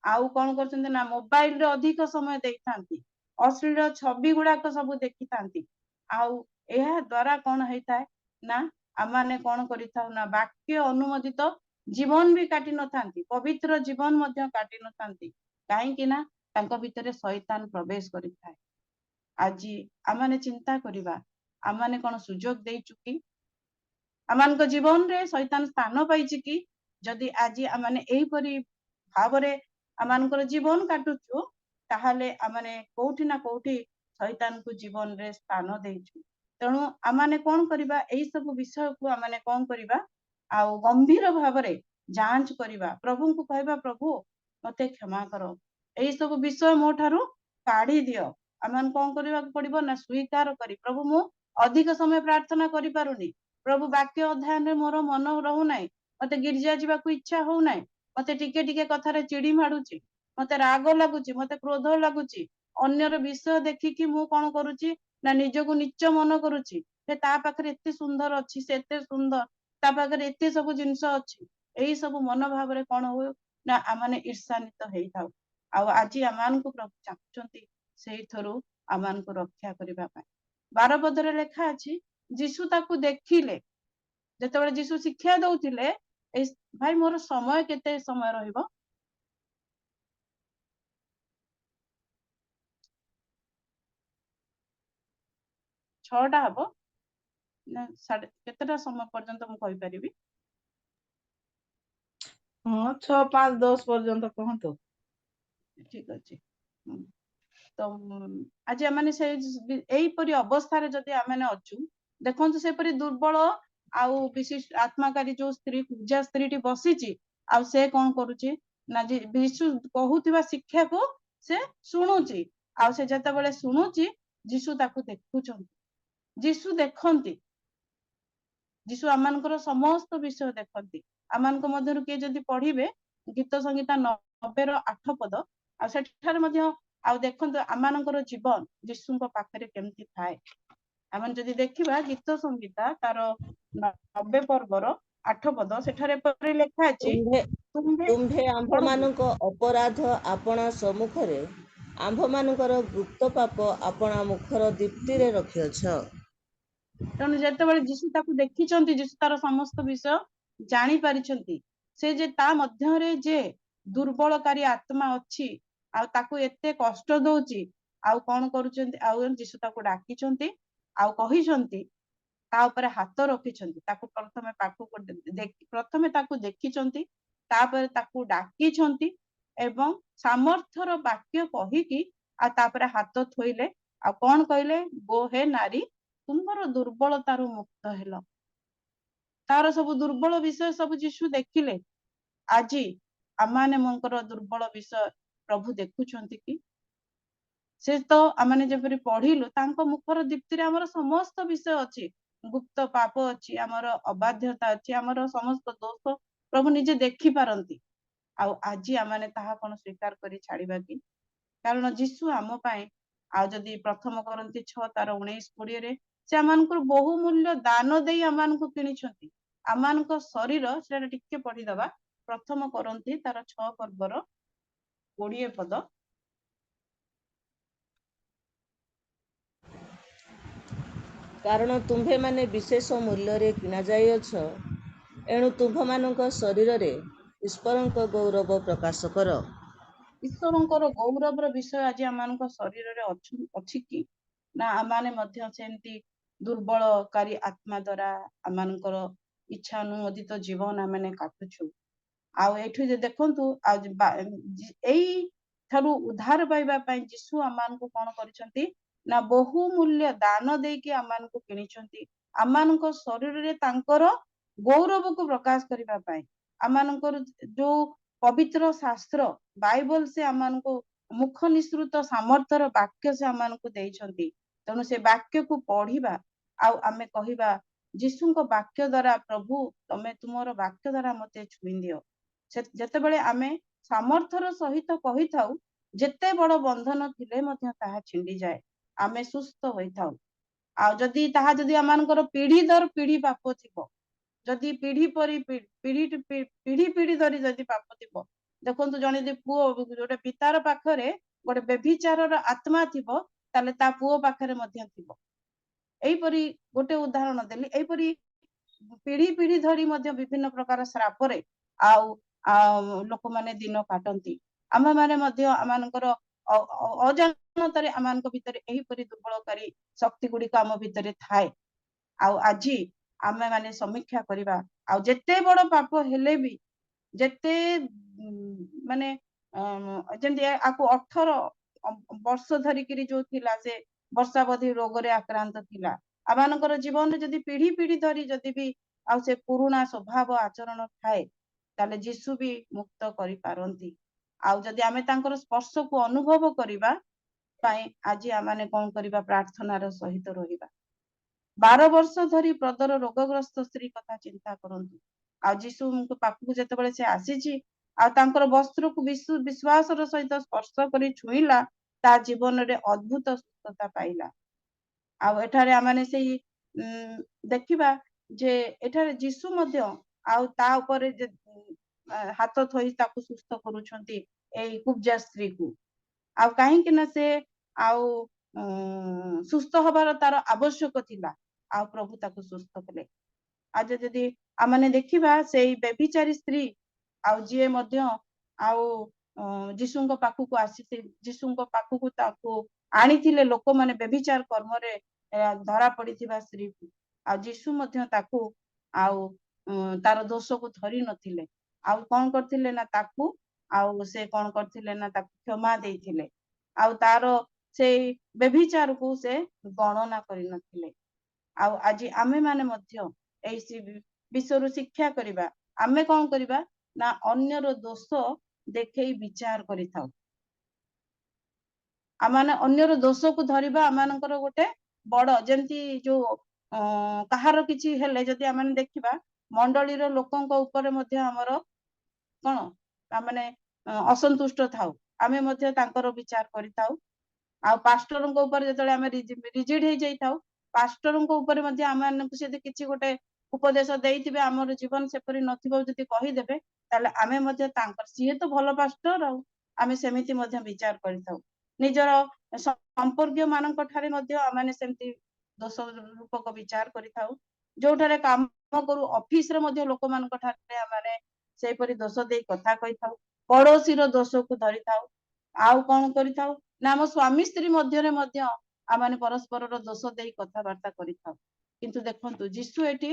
Speaker 4: आउ कोन करछन्ते ना मोबाइल रे अधिक समय देइ थांती अश्लील छवि गुडा को सब देखि थांती आउ एहा द्वारा कोन हेइताय ना आमाने कोन करिथाउ ना वाक्य अनुमोदित जीवन भी काटि न थांती पवित्र जीवन मध्ये काटि न थांती काहे कि ना तांको भितरे शैतान प्रवेश करिथाय आज आमाने चिंता करिबा आमाने कोन सुजोग देइचु कि आमान को जीवन रे शैतान स्थान पाइछि कि जदि आज आमाने एही परि भाव रे आमान को जीवन काटुछु ताहाले आमाने कोठी ना कोठी शैतान को जीवन रे स्थान देइछु तेणु आमाने कोन करिबा एही सब विषय को आमाने कोन करिबा आउ गंभीर भाव रे जांच करिबा प्रभु को कहबा प्रभु मते क्षमा करो एही सब विषय मो ठारू काढी दियो आमान कोन करिबा पड़िबो ना स्वीकार करी प्रभु मु अधिक समय प्रार्थना करि पारुनी प्रभु वाक्य अध्ययन रे मोर मन रहू नाही मते गिरजा जीवा को इच्छा हो नाही मते टिके टिके कथा रे चिड़ी माडुची मते राग लागुची मते क्रोध लागुची अन्यर विषय देखि कि मु कोन करूची ना निज को नीच मन करूची से ता पाखरे एते सुंदर अछि से एते सुंदर ता पाखरे एते सब जिंस अछि एही सब मन भाव रे कोन हो ना आमाने ईर्ष्यान्वित हेइ थाउ आ आज आमान को प्रभु चाहचंती सेही थरु आमान को रक्षा करिबा पाए 12 पदरे लेखा अछि जीशु ताकू देखिले जेतेबेले जीशु शिक्षा दउथिले भाई मोर समय केते समय रहिबो 6टा हबो ना केतेटा समय पर्यंत मु कहि परिबी
Speaker 1: हाँ 6 5 10 पर्यंत कहतो
Speaker 4: ठीक अछि तो आज माने से एई परि अवस्था रे जदि आमेने अछु देखंतु से परि दुर्बल आउ विशिष्ट आत्माकारी जो स्त्री पूजा स्त्री टी बसिची आ से कोन करूची ना यीशु कहूतिबा शिक्षा को से सुनुची आ से जते बेले सुनुची यीशु ताकू देखुचन यीशु देखंती यीशु आमानकर समस्त विषय देखंती आमानक मध्यरु के जदि पढिबे गीत संगीता 90 रो 8 पद ଆଉ ସେଠାରେ ମଧ୍ୟ ଆଉ ଦେଖନ୍ତୁ ଆମମାନଙ୍କର ଜୀବନ ଯୀଶୁଙ୍କ ପାଖରେ କେମିତି ଥାଏ। ଆମେ ଯଦି ଦେଖିବା ଗୀତ ସଂହିତା ତାର 90 ପର୍ବର 8 ପଦ, ସେଠାରେ ଏପରି ଲେଖା ଅଛି,
Speaker 5: ତୁମ୍ଭେ
Speaker 4: ତୁମ୍ଭେ
Speaker 5: ତୁମ୍ଭେ
Speaker 4: ପଢନ୍ତୁ।
Speaker 5: ଆମ୍ଭମାନଙ୍କ ଅପରାଧ ଆପଣା ସମ୍ମୁଖରେ, ଆମ୍ଭମାନଙ୍କର ଗୁପ୍ତ ପାପ ଆପଣା ମୁଖର ଦୀପ୍ତିରେ ରଖିଅଛ।
Speaker 4: ତେଣୁ ଯେତେବେଳେ ଯୀଶୁ ତାକୁ ଦେଖିଛନ୍ତି, ଯୀଶୁ ତାର ସମସ୍ତ ବିଷୟ ଜାଣି ପାରିଛନ୍ତି, ସେ ଯେ ତା ମଧ୍ୟରେ ଯେ ଦୁର୍ବଳକାରୀ ଆତ୍ମା ଅଛି ଆଉ ତାକୁ ଏତେ କଷ୍ଟ ଦଉଛି, ଆଉ କଣ କରୁଛନ୍ତି, ଆଉ ଯୀଶୁ ତାକୁ ଡାକିଛନ୍ତି ଆଉ କହିଛନ୍ତି, ତା ଉପରେ ହାତ ରଖିଛନ୍ତି, ତାକୁ ପ୍ରଥମେ ପାଖକୁ ପ୍ରଥମେ ତାକୁ ଦେଖିଛନ୍ତି, ତାପରେ ତାକୁ ଡାକିଛନ୍ତି ଏବଂ ସାମର୍ଥ୍ୟର ବାକ୍ୟ କହିକି ଆଉ ତାପରେ ହାତ ଥୋଇଲେ ଆଉ କଣ କହିଲେ, ଗୋ ହେ ନାରୀ ତୁମର ଦୁର୍ବଳତାରୁ ମୁକ୍ତ ହେଲ। ତାର ସବୁ ଦୁର୍ବଳ ବିଷୟ ସବୁ ଯୀଶୁ ଦେଖିଲେ। ଆଜି ଆମମାନଙ୍କର ଦୁର୍ବଳ ବିଷୟ ପ୍ରଭୁ ଦେଖୁଛନ୍ତି କି? ସେ ତ ଆମେ ଯେପରି ପଢିଲୁ, ତାଙ୍କ ମୁଖର ଦୀପ୍ତିରେ ଆମର ସମସ୍ତ ବିଷୟ ଅଛି, ଗୁପ୍ତ ପାପ ଅଛି, ଆମର ଅବାଧ୍ୟତା ଅଛି, ଆମର ସମସ୍ତ ଦୋଷ ପ୍ରଭୁ ନିଜେ ଦେଖିପାରନ୍ତି। ଆଉ ଆଜି ଆମେ ତାହା କଣ ସ୍ୱୀକାର କରି ଛାଡିବା କି? କାରଣ ଯୀଶୁ ଆମ ପାଇଁ, ଆଉ ଯଦି ପ୍ରଥମ କରନ୍ତି 6 ତାର 19-20ରେ, ସେ ଆମମାନଙ୍କର ବହୁ ମୂଲ୍ୟ ଦାନ ଦେଇ ଆମମାନଙ୍କୁ କିଣିଛନ୍ତି। ଆମମାନଙ୍କ ଶରୀର, ସେଟା ଟିକେ ପଢିଦବା, ପ୍ରଥମ କରନ୍ତି ତାର 6 ପର୍ବର 20 ପଦ।
Speaker 5: କାରଣ ତୁମ୍ଭେମାନେ ବିଶେଷ ମୂଲ୍ୟରେ କିଣାଯାଇଅଛ, ଏଣୁ ତୁମ୍ଭମାନଙ୍କ ଶରୀରରେ ଈଶ୍ୱରଙ୍କ ଗୌରବ ପ୍ରକାଶ କର।
Speaker 4: ଈଶ୍ୱରଙ୍କର ଗୌରବର ବିଷୟ ଆଜି ଆମମାନଙ୍କ ଶରୀରରେ ଅଛି କି? ନା ଆମମାନେ ମଧ୍ୟ ସେମିତି ଦୁର୍ବଳକାରୀ ଆତ୍ମା ଦ୍ଵାରା ଆମମାନଙ୍କର ଇଚ୍ଛା ଅନୁମୋଦିତ ଜୀବନ ଆମେ କାଟୁଛୁ। ଆଉ ଏଠୁ ଯେ ଦେଖନ୍ତୁ, ଆଉ ଏଇ ଠାରୁ ଉଦ୍ଧାର ପାଇବା ପାଇଁ ଯୀଶୁ ଆମମାନଙ୍କୁ କଣ କରିଛନ୍ତି ନା ବହୁ ମୂଲ୍ୟ ଦାନ ଦେଇକି ଆମମାନଙ୍କୁ କିଣିଛନ୍ତି, ଆମମାନଙ୍କ ଶରୀରରେ ତାଙ୍କର ଗୌରବକୁ ପ୍ରକାଶ କରିବା ପାଇଁ। ଆମମାନଙ୍କର ଯୋଉ ପବିତ୍ର ଶାସ୍ତ୍ର ବାଇବଲ, ସେ ଆମମାନଙ୍କୁ ମୁଖ ନିସୃତ ସାମର୍ଥ୍ୟର ବାକ୍ୟ ସେ ଆମମାନଙ୍କୁ ଦେଇଛନ୍ତି। ତେଣୁ ସେ ବାକ୍ୟକୁ ପଢିବା ଆଉ ଆମେ କହିବା, ଯୀଶୁଙ୍କ ବାକ୍ୟ ଦ୍ଵାରା, ପ୍ରଭୁ ତମେ ତୁମର ବାକ୍ୟ ଦ୍ଵାରା ମତେ ଛୁଇଁ ଦିଅ। ଯେତେବେଳେ ଆମେ ସାମର୍ଥ୍ୟର ସହିତ କହିଥାଉ, ଯେତେ ବଡ ବନ୍ଧନ ଥିଲେ ମଧ୍ୟ ତାହା ଛିଣ୍ଡିଯାଏ, ଆମେ ସୁସ୍ଥ ହୋଇଥାଉ। ଆଉ ଯଦି ତାହା ଯଦି ଆମମାନଙ୍କର ପିଢି ଦର ପିଢି ପାପ ଥିବ, ଯଦି ପିଢି ପିଢି ଧରି ଯଦି ପାପ ଥିବ, ଦେଖନ୍ତୁ ଜଣେ ଯଦି ପୁଅ ଗୋଟେ ପିତାର ପାଖରେ ଗୋଟେ ବ୍ୟଭିଚାରର ଆତ୍ମା ଥିବ, ତାହେଲେ ତା ପୁଅ ପାଖରେ ମଧ୍ୟ ଥିବ। ଏଇପରି ଗୋଟେ ଉଦାହରଣ ଦେଲି। ଏଇପରି ପିଢି ଧରି ମଧ୍ୟ ବିଭିନ୍ନ ପ୍ରକାର ଶ୍ରାପରେ ଆଉ ଲୋକମାନେ ଦିନ କାଟନ୍ତି। ଆମେମାନେ ମଧ୍ୟ ଆମମାନଙ୍କର ଅଜାଣତରେ ଆମମାନଙ୍କ ଭିତରେ ଏହିପରି ଦୁର୍ବଳକାରୀ ଶକ୍ତି ଗୁଡିକ ଆମ ଭିତରେ ଥାଏ। ଆଉ ଆଜି ଆମେମାନେ ସମୀକ୍ଷା କରିବା, ଆଉ ଯେତେ ବଡ ପାପ ହେଲେ ବି, ଯେତେ ମାନେ ଯେମିତି ଆକୁ 18 ବର୍ଷ ଧରିକିରି ଯୋଉ ଥିଲା, ସେ ବର୍ଷାବଧି ରୋଗରେ ଆକ୍ରାନ୍ତ ଥିଲା। ଆମମାନଙ୍କର ଜୀବନରେ ଯଦି ପିଢି ଧରି ଯଦି ବି ଆଉ ସେ ପୁରୁଣା ସ୍ୱଭାବ ଆଚରଣ ଥାଏ, ତାହେଲେ ଯୀଶୁ ବି ମୁକ୍ତ କରିପାରନ୍ତି। ଆଉ ଯଦି ଆମେ ତାଙ୍କର ସ୍ପର୍ଶକୁ ଅନୁଭବ କରିବା ପାଇଁ ଆଜି ଆମେ କଣ କରିବା, ପ୍ରାର୍ଥନାର ସହିତ ରହିବା। 12 ବର୍ଷ ଧରି ପ୍ରଦର ରୋଗଗ୍ରସ୍ତ ସ୍ତ୍ରୀ କଥା ଚିନ୍ତା କରନ୍ତୁ। ଆଉ ଯୀଶୁଙ୍କ ପାଖକୁ ଯେତେବେଳେ ସେ ଆସିଛି ଆଉ ତାଙ୍କର ବସ୍ତ୍ରକୁ ବିଶ୍ୱାସର ସହିତ ସ୍ପର୍ଶ କରି ଛୁଇଁଲା, ତା ଜୀବନରେ ଅଦ୍ଭୁତ ସୁସ୍ଥତା ପାଇଲା। ଆଉ ଏଠାରେ ଆମେ ସେଇ ଦେଖିବା ଯେ ଏଠାରେ ଯୀଶୁ ମଧ୍ୟ ଆଉ ତା ଉପରେ ହାତ ଥୋଇ ତାକୁ ସୁସ୍ଥ କରୁଛନ୍ତି, ଏଇ କୁବ୍ଜା ସ୍ତ୍ରୀକୁ। ଆଉ କାହିଁକି ନା ସେ ଆଉ ସୁସ୍ଥ ହବାର ତାର ଆବଶ୍ୟକ ଥିଲା, ଆଉ ପ୍ରଭୁ ତାକୁ ସୁସ୍ଥ କଲେ। ଆଜି ଯଦି ଆମେ ଦେଖିବା, ସେଇ ବ୍ୟଭିଚାରୀ ସ୍ତ୍ରୀ ଆଉ ଯିଏ ମଧ୍ୟ ଆଉ ଯୀଶୁଙ୍କ ପାଖକୁ ଆସିଛି, ଯୀଶୁଙ୍କ ପାଖକୁ ତାକୁ ଆଣିଥିଲେ ଲୋକମାନେ ବ୍ୟଭିଚାର କର୍ମରେ ଧରା ପଡିଥିବା ସ୍ତ୍ରୀକୁ। ଆଉ ଯୀଶୁ ମଧ୍ୟ ତାକୁ ଆଉ ତାର ଦୋଷକୁ ଧରି ନଥିଲେ, ଆଉ କଣ କରିଥିଲେ ନା ତାକୁ ଆଉ ସେ କଣ କରିଥିଲେ ନା ତାକୁ କ୍ଷମା ଦେଇଥିଲେ, ଆଉ ତାର ସେଇ ବ୍ୟଭିଚାରକୁ ସେ ଗଣନା କରିନଥିଲେ। ଆଉ ଆଜି ଆମେମାନେ ମଧ୍ୟ ଏଇ ବିଷୟରୁ ଶିକ୍ଷା କରିବା। ଆମେ କଣ କରିବା ନା ଅନ୍ୟର ଦୋଷ ଦେଖେଇ ବିଚାର କରିଥାଉ। ଆମମାନେ ଅନ୍ୟର ଦୋଷକୁ ଧରିବା ଆମମାନଙ୍କର ଗୋଟେ ବଡ, ଯେମିତି ଯୋଉ କାହାର କିଛି ହେଲେ ଯଦି ଆମେ ଦେଖିବା, ମଣ୍ଡଳୀର ଲୋକଙ୍କ ଉପରେ ମଧ୍ୟ ଆମର କଣ ମାନେ ଅସନ୍ତୁଷ୍ଟ ଥାଉ, ଆମେ ମଧ୍ୟ ତାଙ୍କର ବିଚାର କରିଥାଉ। ଆଉ ପାଷ୍ଟରଙ୍କ ଉପରେ ଯେତେବେଳେ ଆମେ ରିଜିଡ୍ ହେଇଯାଇଥାଉ, ପାଷ୍ଟରଙ୍କ ଉପରେ ମଧ୍ୟ ଆମମାନଙ୍କୁ ଯଦି କିଛି ଗୋଟେ ଉପଦେଶ ଦେଇଥିବେ, ଆମର ଜୀବନ ସେପରି ନଥିବ ଯଦି କହିଦେବେ, ତାହେଲେ ଆମେ ମଧ୍ୟ ତାଙ୍କର, ସିଏ ତ ଭଲ ପାଷ୍ଟର, ଆଉ ଆମେ ସେମିତି ମଧ୍ୟ ବିଚାର କରିଥାଉ। ନିଜର ସମ୍ପର୍କୀୟ ମାନଙ୍କ ଠାରେ ମଧ୍ୟ ଆମେ ସେମିତି ଦୋଷ ରୂପକ ବିଚାର କରିଥାଉ। ଯୋଉଠାରେ କାମ କରୁ ଅଫିସରେ ମଧ୍ୟ ଲୋକମାନଙ୍କ ଠାରେ ଆମେ ସେଇପରି ଦୋଷ ଦେଇ କଥା କହିଥାଉ। ପଡୋଶୀର ଦୋଷକୁ ଧରିଥାଉ। ଆଉ କଣ କରିଥାଉ ନା ଆମ ସ୍ୱାମୀ ସ୍ତ୍ରୀ ମଧ୍ୟରେ ମଧ୍ୟ ଆମେ ପରସ୍ପରର ଦୋଷ ଦେଇ କଥାବାର୍ତ୍ତା କରିଥାଉ। କିନ୍ତୁ ଦେଖନ୍ତୁ ଯୀଶୁ ଏଠି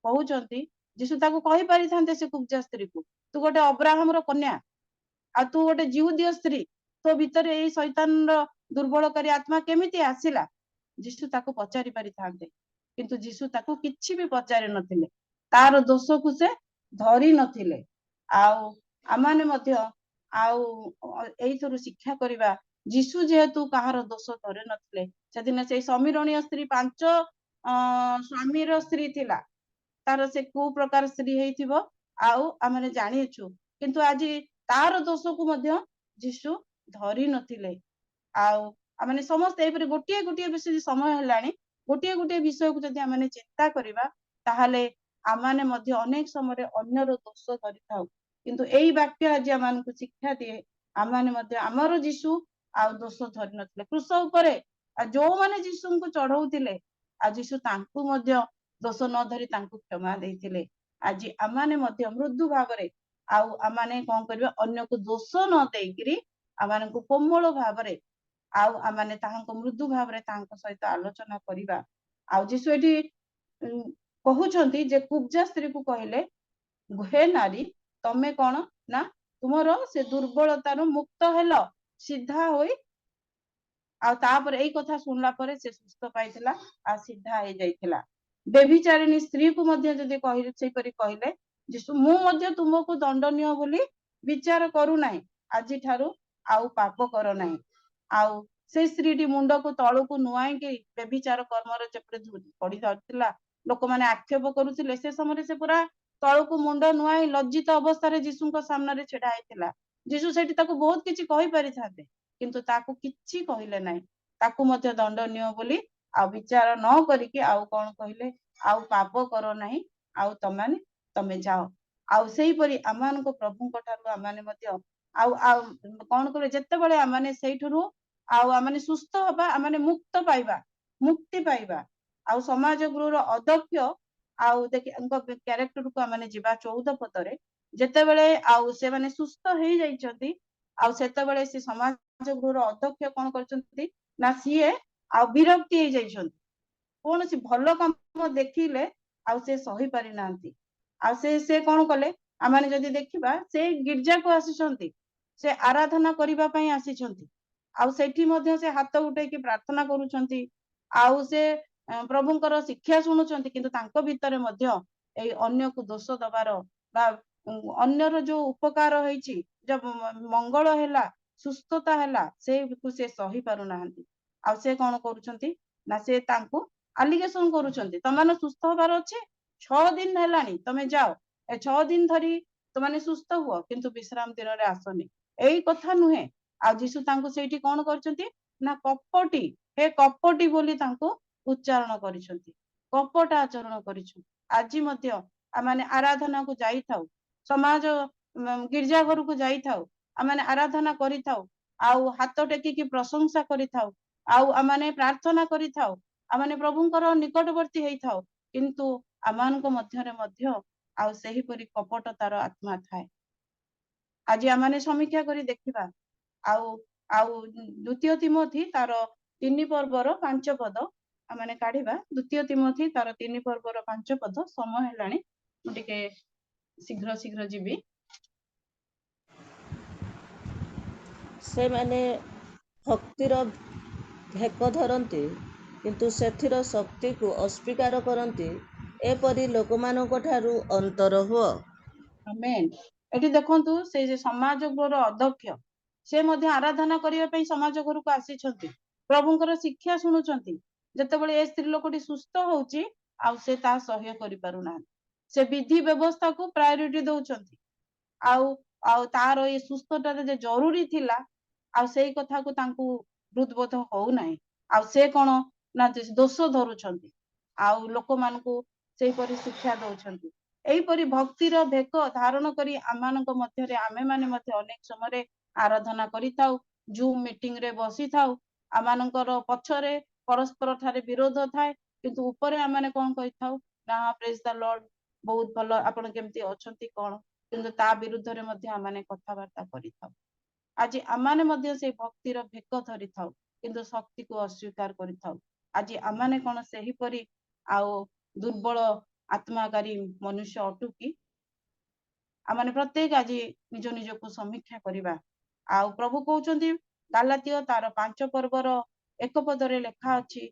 Speaker 4: କହୁଛନ୍ତି, ଯୀଶୁ ତାକୁ କହିପାରିଥାନ୍ତେ ସେ କୁବ୍ଜା ସ୍ତ୍ରୀକୁ, ତୁ ଗୋଟେ ଅବ୍ରାହମର କନ୍ୟା, ଆଉ ତୁ ଗୋଟେ ଜିହୁଦୀୟ ସ୍ତ୍ରୀ, ତୋ ଭିତରେ ଏଇ ଶୈତାନର ଦୁର୍ବଳକାରୀ ଆତ୍ମା କେମିତି ଆସିଲା? ଯୀଶୁ ତାକୁ ପଚାରି ପାରିଥାନ୍ତେ, କିନ୍ତୁ ଯୀଶୁ ତାକୁ କିଛି ବି ପଚାରି ନଥିଲେ, ତାର ଦୋଷକୁ ସେ ଧରି ନଥିଲେ। ଆଉ ଆମମାନେ ମଧ୍ୟ ଆଉ ଏଇଥିରୁ ଶିକ୍ଷା କରିବା, ଯୀଶୁ ଯେହେତୁ କାହାର ଦୋଷ ଧରି ନଥିଲେ, ସେଦିନ ସେଇ ସମୀରଣୀୟ ସ୍ତ୍ରୀ 5 ସ୍ୱାମୀର ସ୍ତ୍ରୀ ଥିଲା, ତାର ସେ କୋଉ ପ୍ରକାର ସ୍ତ୍ରୀ ହେଇଥିବ ଆଉ ଆମେ ଜାଣିଛୁ, କିନ୍ତୁ ଆଜି ତାର ଦୋଷକୁ ମଧ୍ୟ ଯୀଶୁ ଧରି ନଥିଲେ। ଆଉ ଆମେ ସମସ୍ତେ ଏଇପରି ଗୋଟିଏ ଗୋଟିଏ ବିଷୟ, ସମୟ ହେଲାଣି, ଗୋଟିଏ ଗୋଟିଏ ବିଷୟକୁ ଯଦି ଆମେ ଚିନ୍ତା କରିବା, ତାହେଲେ ଆମେ ମଧ୍ୟ ଅନେକ ସମୟରେ ଅନ୍ୟର ଦୋଷ ଧରିଥାଉ। କିନ୍ତୁ ଏଇ ବାକ୍ୟ ଆଜି ଆମମାନଙ୍କୁ ଶିକ୍ଷା ଦିଏ, ଆମେ ମଧ୍ୟ ଆମର ଯୀଶୁ ଆଉ ଦୋଷ ଧରି ନଥିଲେ। କ୍ରୁଶ ଉପରେ ଯୋଉମାନେ ଯୀଶୁଙ୍କୁ ଚଢଉଥିଲେ, ଆଉ ଯୀଶୁ ତାଙ୍କୁ ମଧ୍ୟ ଦୋଷ ନ ଧରି ତାଙ୍କୁ କ୍ଷମା ଦେଇଥିଲେ। ଆଜି ଆମମାନେ ମଧ୍ୟ ମୃଦୁ ଭାବରେ, ଆଉ ଆମମାନେ କଣ କରିବା, ଅନ୍ୟକୁ ଦୋଷ ନ ଦେଇକିରି ଆମମାନଙ୍କୁ କୋମଳ ଭାବରେ, ଆଉ ଆମମାନେ ତାହାଙ୍କ ମୃଦୁ ଭାବରେ ତାଙ୍କ ସହିତ ଆଲୋଚନା କରିବା। ଆଉ ଯୀଶୁ ଏଠି କହୁଛନ୍ତି ଯେ କୁବ୍ଜା ସ୍ତ୍ରୀକୁ କହିଲେ, ହେ ନାରୀ, ତମେ କଣ ନା ତୁମର ସେ ଦୁର୍ବଳତାରୁ ମୁକ୍ତ ହେଲ, ସିଧା ହୋଇ। ଆଉ ତାପରେ ଏଇ କଥା ଶୁଣିଲା ପରେ ସେ ସୁସ୍ଥ ପାଇଥିଲା ଆଉ ସିଧା ହେଇଯାଇଥିଲା। ବ୍ୟଭିଚାରିଣୀ ସ୍ତ୍ରୀକୁ ମଧ୍ୟ ଯଦି କହିଲେ ସେଇପରି କହିଲେ, ଯୀଶୁ ମୁଁ ମଧ୍ୟ ତୁମକୁ ଦଣ୍ଡନୀୟ ବୋଲି ବିଚାର କରୁନାହିଁ, ଆଜିଠାରୁ ଆଉ ପାପ କର ନାହିଁ। ଆଉ ସେଇ ସ୍ତ୍ରୀଟି ମୁଣ୍ଡକୁ ତଳକୁ ନୁଆଇକି ବ୍ୟଭିଚାର କର୍ମରେ ଯେପରି ପଡି ଧରିଥିଲା, ଲୋକମାନେ ଆକ୍ଷେପ କରୁଥିଲେ, ସେ ସମୟରେ ସେ ପୁରା ତଳକୁ ମୁଣ୍ଡ ନୁଆଇ ଲଜ୍ଜିତ ଅବସ୍ଥାରେ ଯୀଶୁଙ୍କ ସାମ୍ନାରେ ଛିଡା ହେଇଥିଲା। ଯୀଶୁ ସେଠି ତାକୁ ବହୁତ କିଛି କହିପାରିଥାନ୍ତେ, କିନ୍ତୁ ତାକୁ କିଛି କହିଲେ ନାହିଁ। ତାକୁ ମଧ୍ୟ ଦଣ୍ଡନୀୟ ବୋଲି ଆଉ ବିଚାର ନ କରିକି ଆଉ କଣ କହିଲେ, ଆଉ ପାପ କର ନାହିଁ, ଆଉ ତମେ ଯାଅ। ଆଉ ସେଇପରି ଆମମାନଙ୍କ ପ୍ରଭୁଙ୍କ ଠାରୁ ଆମମାନେ ମଧ୍ୟ ଆଉ କଣ କରିବେ, ଯେତେବେଳେ ଆମମାନେ ସେଇଠାରୁ ଆଉ ଆମମାନେ ସୁସ୍ଥ ହବା, ଆମମାନେ ମୁକ୍ତ ପାଇବା, ମୁକ୍ତି ପାଇବା। ଆଉ ସମାଜ ଗୃହର ଅଧ୍ୟକ୍ଷ ଆଉ କ୍ୟାରେକ୍ଟରକୁ ଆମମାନେ ଯିବା 14 ପଦରେ, ଯେତେବେଳେ ଆଉ ସେମାନେ ସୁସ୍ଥ ହେଇଯାଇଛନ୍ତି, ଆଉ ସେତେବେଳେ ସେ ସମାଜ ଗୃହର ଅଧ୍ୟକ୍ଷ କଣ କରିଛନ୍ତି ନା ସିଏ ଆଉ ବିରକ୍ତି ହେଇଯାଇଛନ୍ତି। କୌଣସି ଭଲ କାମ ଦେଖିଲେ ଆଉ ସେ ସହି ପାରିନାହାନ୍ତି। ଆଉ ସେ କଣ କଲେ, ଆମେ ଯଦି ଦେଖିବା, ସେ ଗିର୍ଜାକୁ ଆସିଛନ୍ତି, ସେ ଆରାଧନା କରିବା ପାଇଁ ଆସିଛନ୍ତି, ଆଉ ସେଠି ମଧ୍ୟ ସେ ହାତ ଉଠେଇକି ପ୍ରାର୍ଥନା କରୁଛନ୍ତି, ଆଉ ସେ ପ୍ରଭୁଙ୍କର ଶିକ୍ଷା ଶୁଣୁଛନ୍ତି, କିନ୍ତୁ ତାଙ୍କ ଭିତରେ ମଧ୍ୟ ଏଇ ଅନ୍ୟକୁ ଦୋଷ ଦବାର ବା ଅନ୍ୟର ଯୋଉ ଉପକାର ହେଇଛି, ଯୋଉ ମଙ୍ଗଳ ହେଲା, ସୁସ୍ଥତା ହେଲା, ସେଇକୁ ସେ ସହି ପାରୁନାହାନ୍ତି। ଆଉ ସେ କଣ କରୁଛନ୍ତି ନା ସେ ତାଙ୍କୁ ଆଲିଗେସନ କରୁଛନ୍ତି, ତମମାନେ ସୁସ୍ଥ ହବାର ଅଛି, 6 ଦିନ ହେଲାଣି, ତମେ ଯାଅ, 6 ଦିନ ଧରି ତମମାନେ ସୁସ୍ଥ ହୁଅ, କିନ୍ତୁ ବିଶ୍ରାମ ଦିନରେ ଆସନି, ଏଇ କଥା ନୁହେଁ। ଆଉ ଯୀଶୁ ତାଙ୍କୁ ସେଇଠି କଣ କରିଛନ୍ତି ନା କପଟି, ହେ କପଟି ବୋଲି ତାଙ୍କୁ ଉଚ୍ଚାରଣ କରିଛନ୍ତି, କପଟ ଆଚରଣ କରିଛନ୍ତି। ଆଜି ମଧ୍ୟ ଆମେ ଆରାଧନାକୁ ଯାଇଥାଉ, ସମାଜ ଗିର୍ଜା ଘରକୁ ଯାଇଥାଉ, ଆମେ ଆରାଧନା କରିଥାଉ, ଆଉ ହାତ ଟେକିକି ପ୍ରଶଂସା କରିଥାଉ, ଆଉ ଆମେ ପ୍ରାର୍ଥନା କରିଥାଉ, ଆମେ ପ୍ରଭୁଙ୍କର ନିକଟବର୍ତ୍ତୀ ହେଇଥାଉ, କିନ୍ତୁ ଆମମାନଙ୍କ ମଧ୍ୟରେ ମଧ୍ୟ ଆଉ ସେହିପରି କପଟତାର ଆତ୍ମା ଥାଏ। ଆଜି ଆମେ ସମୀକ୍ଷା କରି ଦେଖିବା, ଆଉ ଆଉ 2 ତିମୋଥୀ ତାର 3 ପର୍ବର 5 ପଦ ଆମେ କାଢିବା। 2 ତିମୋଥୀ ତାର 3 ପର୍ବର 5 ପଦ। ସମୟ ହେଲାଣି, ମୁଁ ଟିକେ ଶୀଘ୍ର ଯିବି।
Speaker 5: ସେମାନେ ଭକ୍ତିର ଭେକ ଧରନ୍ତି, କିନ୍ତୁ ସେଥିର ଶକ୍ତିକୁ ଅସ୍ୱୀକାର କରନ୍ତି, ଏପରି ଲୋକମାନଙ୍କ ଠାରୁ ଅନ୍ତର ହୁଅ।
Speaker 4: ଆମେନ୍। ଏଠି ଦେଖନ୍ତୁ, ସେଇ ଯେ ସମାଜ ଗୃହର ଅଧ୍ୟକ୍ଷ, ସେ ମଧ୍ୟ ଆରାଧନା କରିବା ପାଇଁ ସମାଜ ଘରକୁ ଆସିଛନ୍ତି, ପ୍ରଭୁଙ୍କର ଶିକ୍ଷା ଶୁଣୁଛନ୍ତି। ଯେତେବେଳେ ଏ ସ୍ତ୍ରୀ ଲୋକଟି ସୁସ୍ଥ ହଉଛି, ଆଉ ସେ ତାହା ସହ୍ୟ କରିପାରୁନାହାନ୍ତି, ସେ ବିଧି ବ୍ୟବସ୍ଥାକୁ ପ୍ରାୟୋରିଟି ଦଉଛନ୍ତି। ଆଉ ତାର ଏ ସୁସ୍ଥତା ଯେ ଜରୁରୀ ଥିଲା, ଆଉ ସେଇ କଥାକୁ ତାଙ୍କୁ ହୃଦବୋଧ ହଉନାହିଁ। ଆଉ ସେ କଣ ନା ଦୋଷ ଧରୁଛନ୍ତି ଆଉ ଲୋକମାନଙ୍କୁ ସେଇପରି ଶିକ୍ଷା ଦଉଛନ୍ତି। ଏଇପରି ଭକ୍ତିର ଭେକ ଧାରଣ କରି ଆମମାନଙ୍କ ମଧ୍ୟରେ ଆମେମାନେ ମଧ୍ୟ ଅନେକ ସମୟରେ ଆରାଧନା କରିଥାଉ, ଜୁମ୍ ମିଟିଂ ରେ ବସିଥାଉ, ଆମମାନଙ୍କର ପଛରେ ପରସ୍ପର ଠାରେ ବିରୋଧ ଥାଏ, କିନ୍ତୁ ଉପରେ ଆମମାନେ କଣ କହିଥାଉ ନା ପ୍ରେଜ୍ ଦ ଲର୍ଡ, ବହୁତ ଭଲ, ଆପଣ କେମିତି ଅଛନ୍ତି କଣ, କିନ୍ତୁ ତା ବିରୁଦ୍ଧରେ ମଧ୍ୟ ଆମମାନେ କଥାବାର୍ତ୍ତା କରିଥାଉ। ଆଜି ଆମମାନେ ମଧ୍ୟ ସେଇ ଭକ୍ତିର ଭେକ ଧରିଥାଉ, କିନ୍ତୁ ଶକ୍ତିକୁ ଅସ୍ୱୀକାର କରିଥାଉ। ଆଜି ଆମମାନେ କଣ ସେହିପରି ଆଉ ଦୁର୍ବଳ ଆତ୍ମାକାରୀ ମନୁଷ୍ୟ ଅଟୁ କି? ଆମମାନେ ପ୍ରତ୍ୟେକ ଆଜି ନିଜ ନିଜକୁ ସମୀକ୍ଷା କରିବା। ଆଉ ପ୍ରଭୁ କହୁଛନ୍ତି ଗାଲାତୀୟ ତାର 5 ପର୍ବର 1 ପଦରେ ଲେଖା ଅଛି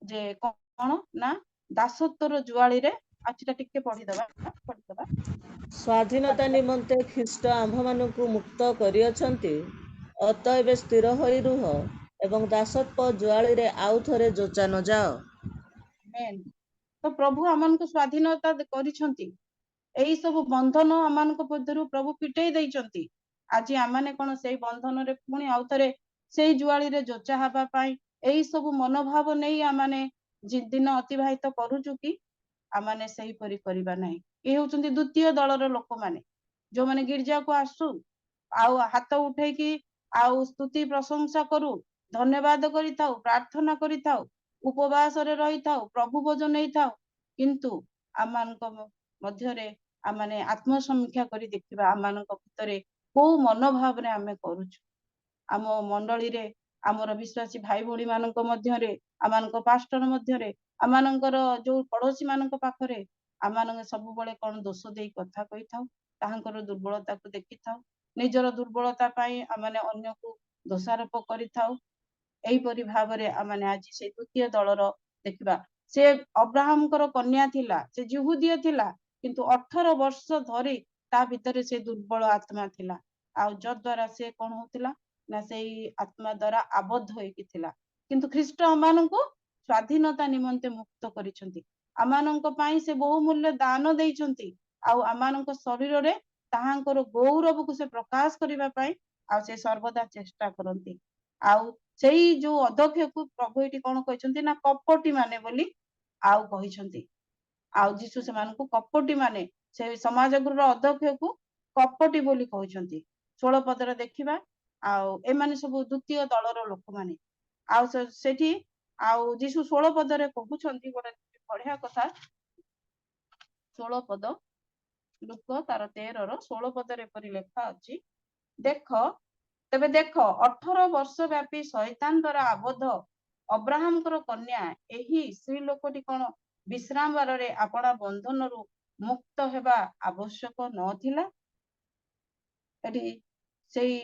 Speaker 4: ଯେ କଣ ନା ଦାସତ୍ୱର ଜୁଆଳିରେ, ଆଜିଟା ଟିକେ ପଢିଦବା।
Speaker 5: ସ୍ୱାଧୀନତା ନିମନ୍ତେ ଖ୍ରୀଷ୍ଟ ଆମ୍ଭମାନଙ୍କୁ ମୁକ୍ତ କରିଅଛନ୍ତି, ଅତଏବ ସ୍ଥିର ହୋଇ ରୁହ ଏବଂ ଦାସତ୍ୱ ଜୁଆଳିରେ ଆଉ ଥରେ ଯୋଚା ନ ଯାଅ।
Speaker 4: ଆମେନ୍। ତ ପ୍ରଭୁ ଆମମାନଙ୍କୁ ସ୍ୱାଧୀନତା କରିଛନ୍ତି, ଏଇ ସବୁ ବନ୍ଧନ ଆମମାନଙ୍କ ମଧ୍ୟରୁ ପ୍ରଭୁ ଫିଟେଇ ଦେଇଛନ୍ତି। ଆଜି ଆମମାନେ କଣ ସେଇ ବନ୍ଧନରେ ପୁଣି ଆଉଥରେ ସେଇ ଜୁଆଳିରେ ଯୋଚା ହେବା ପାଇଁ ଏଇ ସବୁ ମନୋଭାବ ନେଇ ଆମମାନେ ଦିନ ଅତିବାହିତ କରୁଛୁ କି? ଆମମାନେ ସେହିପରି କରିବା ନାହିଁ। ଏ ହେଉଛନ୍ତି ଦ୍ୱିତୀୟ ଦଳର ଲୋକମାନେ, ଯୋଉମାନେ ଗିର୍ଜାକୁ ଆସୁ ଆଉ ହାତ ଉଠେଇକି ଆଉ ସ୍ତୁତି ପ୍ରଶଂସା କରୁ, ଧନ୍ୟବାଦ କରିଥାଉ, ପ୍ରାର୍ଥନା କରିଥାଉ, ଉପବାସରେ ରହିଥାଉ, ପ୍ରଭୁ ଭୋଜ ନେଇଥାଉ, କିନ୍ତୁ ଆମମାନଙ୍କ ମଧ୍ୟରେ ଆମମାନେ ଆତ୍ମସମୀକ୍ଷା କରି ଦେଖିବା ଆମମାନଙ୍କ ଭିତରେ କୋଉ ମନୋଭାବରେ ଆମେ କରୁଛୁ। ଆମ ମଣ୍ଡଳୀରେ, ଆମର ବିଶ୍ୱାସୀ ଭାଇ ଭଉଣୀ ମାନଙ୍କ ମଧ୍ୟରେ, ଆମମାନଙ୍କ ପାଷ୍ଟର ମଧ୍ୟରେ, ଆମମାନଙ୍କର ଯୋଉ ପଡୋଶୀ ମାନଙ୍କ ପାଖରେ ଆମମାନେ ସବୁବେଳେ କଣ ଦୋଷ ଦେଇ କଥା କହିଥାଉ, ତାହାଙ୍କର ଦୁର୍ବଳତାକୁ ଦେଖିଥାଉ, ନିଜର ଦୁର୍ବଳତା ପାଇଁ ଆମମାନେ ଅନ୍ୟକୁ ଦୋଷାରୋପ କରିଥାଉ। ଏଇପରି ଭାବରେ ଆମମାନେ ଆଜି ସେଇ ଦ୍ୱିତୀୟ ଦଳର ଦେଖିବା। ସେ ଅବ୍ରାହମଙ୍କର କନ୍ୟା ଥିଲା, ସେ ଯିହୁଦୀୟ ଥିଲା, କିନ୍ତୁ 18 ବର୍ଷ ଧରି ତା ଭିତରେ ସେ ଦୁର୍ବଳ ଆତ୍ମା ଥିଲା। ଆଉ ଯଦ୍ୱାରା ସେ କଣ ହଉଥିଲା ନା ସେଇ ଆତ୍ମା ଦ୍ୱାରା ଆବଦ୍ଧ ହେଇକି ଥିଲା। କିନ୍ତୁ ଖ୍ରୀଷ୍ଟ ଆମମାନଙ୍କୁ ସ୍ୱାଧୀନତା ନିମନ୍ତେ ମୁକ୍ତ କରିଛନ୍ତି, ଆମମାନଙ୍କ ପାଇଁ ସେ ବହୁମୂଲ୍ୟ ଦାନ ଦେଇଛନ୍ତି, ଆଉ ଆମମାନଙ୍କ ଶରୀରରେ ତାହାଙ୍କର ଗୌରବକୁ ସେ ପ୍ରକାଶ କରିବା ପାଇଁ ଆଉ ସେ ସର୍ବଦା ଚେଷ୍ଟା କରନ୍ତି। ଆଉ ସେଇ ଯୋଉ ଅଧ୍ୟକ୍ଷକୁ ପ୍ରଭୁ ଏଠି କଣ କହିଛନ୍ତି ନା କପଟି ମାନେ ବୋଲି ଆଉ କହିଛନ୍ତି। ଆଉ ଯୀଶୁ ସେମାନଙ୍କୁ କପଟି ମାନେ, ସେ ସମାଜଗୁରୁର ଅଧ୍ୟକ୍ଷକୁ କପଟି ବୋଲି କହିଛନ୍ତି। 16 ପଦରେ ଦେଖିବା, ଆଉ ଏମାନେ ସବୁ ଦ୍ୱିତୀୟ ଦଳର ଲୋକମାନେ। ଆଉ ସେଠି ଆଉ ଯୀଶୁ 16 ପଦରେ କହୁଛନ୍ତି ଗୋଟେ ବଢିଆ କଥା। 16 ପଦ, ଲୁକ ତାର 13ର 16 ପଦରେ ଏପରି ଲେଖା ଅଛି, ତେବେ ଦେଖ 18 ବର୍ଷ ବ୍ୟାପୀ ଶୈତାନ ଦ୍ୱାରା ଆବଦ୍ଧ ଅବ୍ରାହମଙ୍କର କନ୍ୟା ଏହି ସ୍ତ୍ରୀ ଲୋକଟି କଣ ବିଶ୍ରାମ ବାରରେ ଆପଣା ବନ୍ଧନରୁ ମୁକ୍ତ ହେବା ଆବଶ୍ୟକ ନଥିଲା? ଏଠି ସେଇ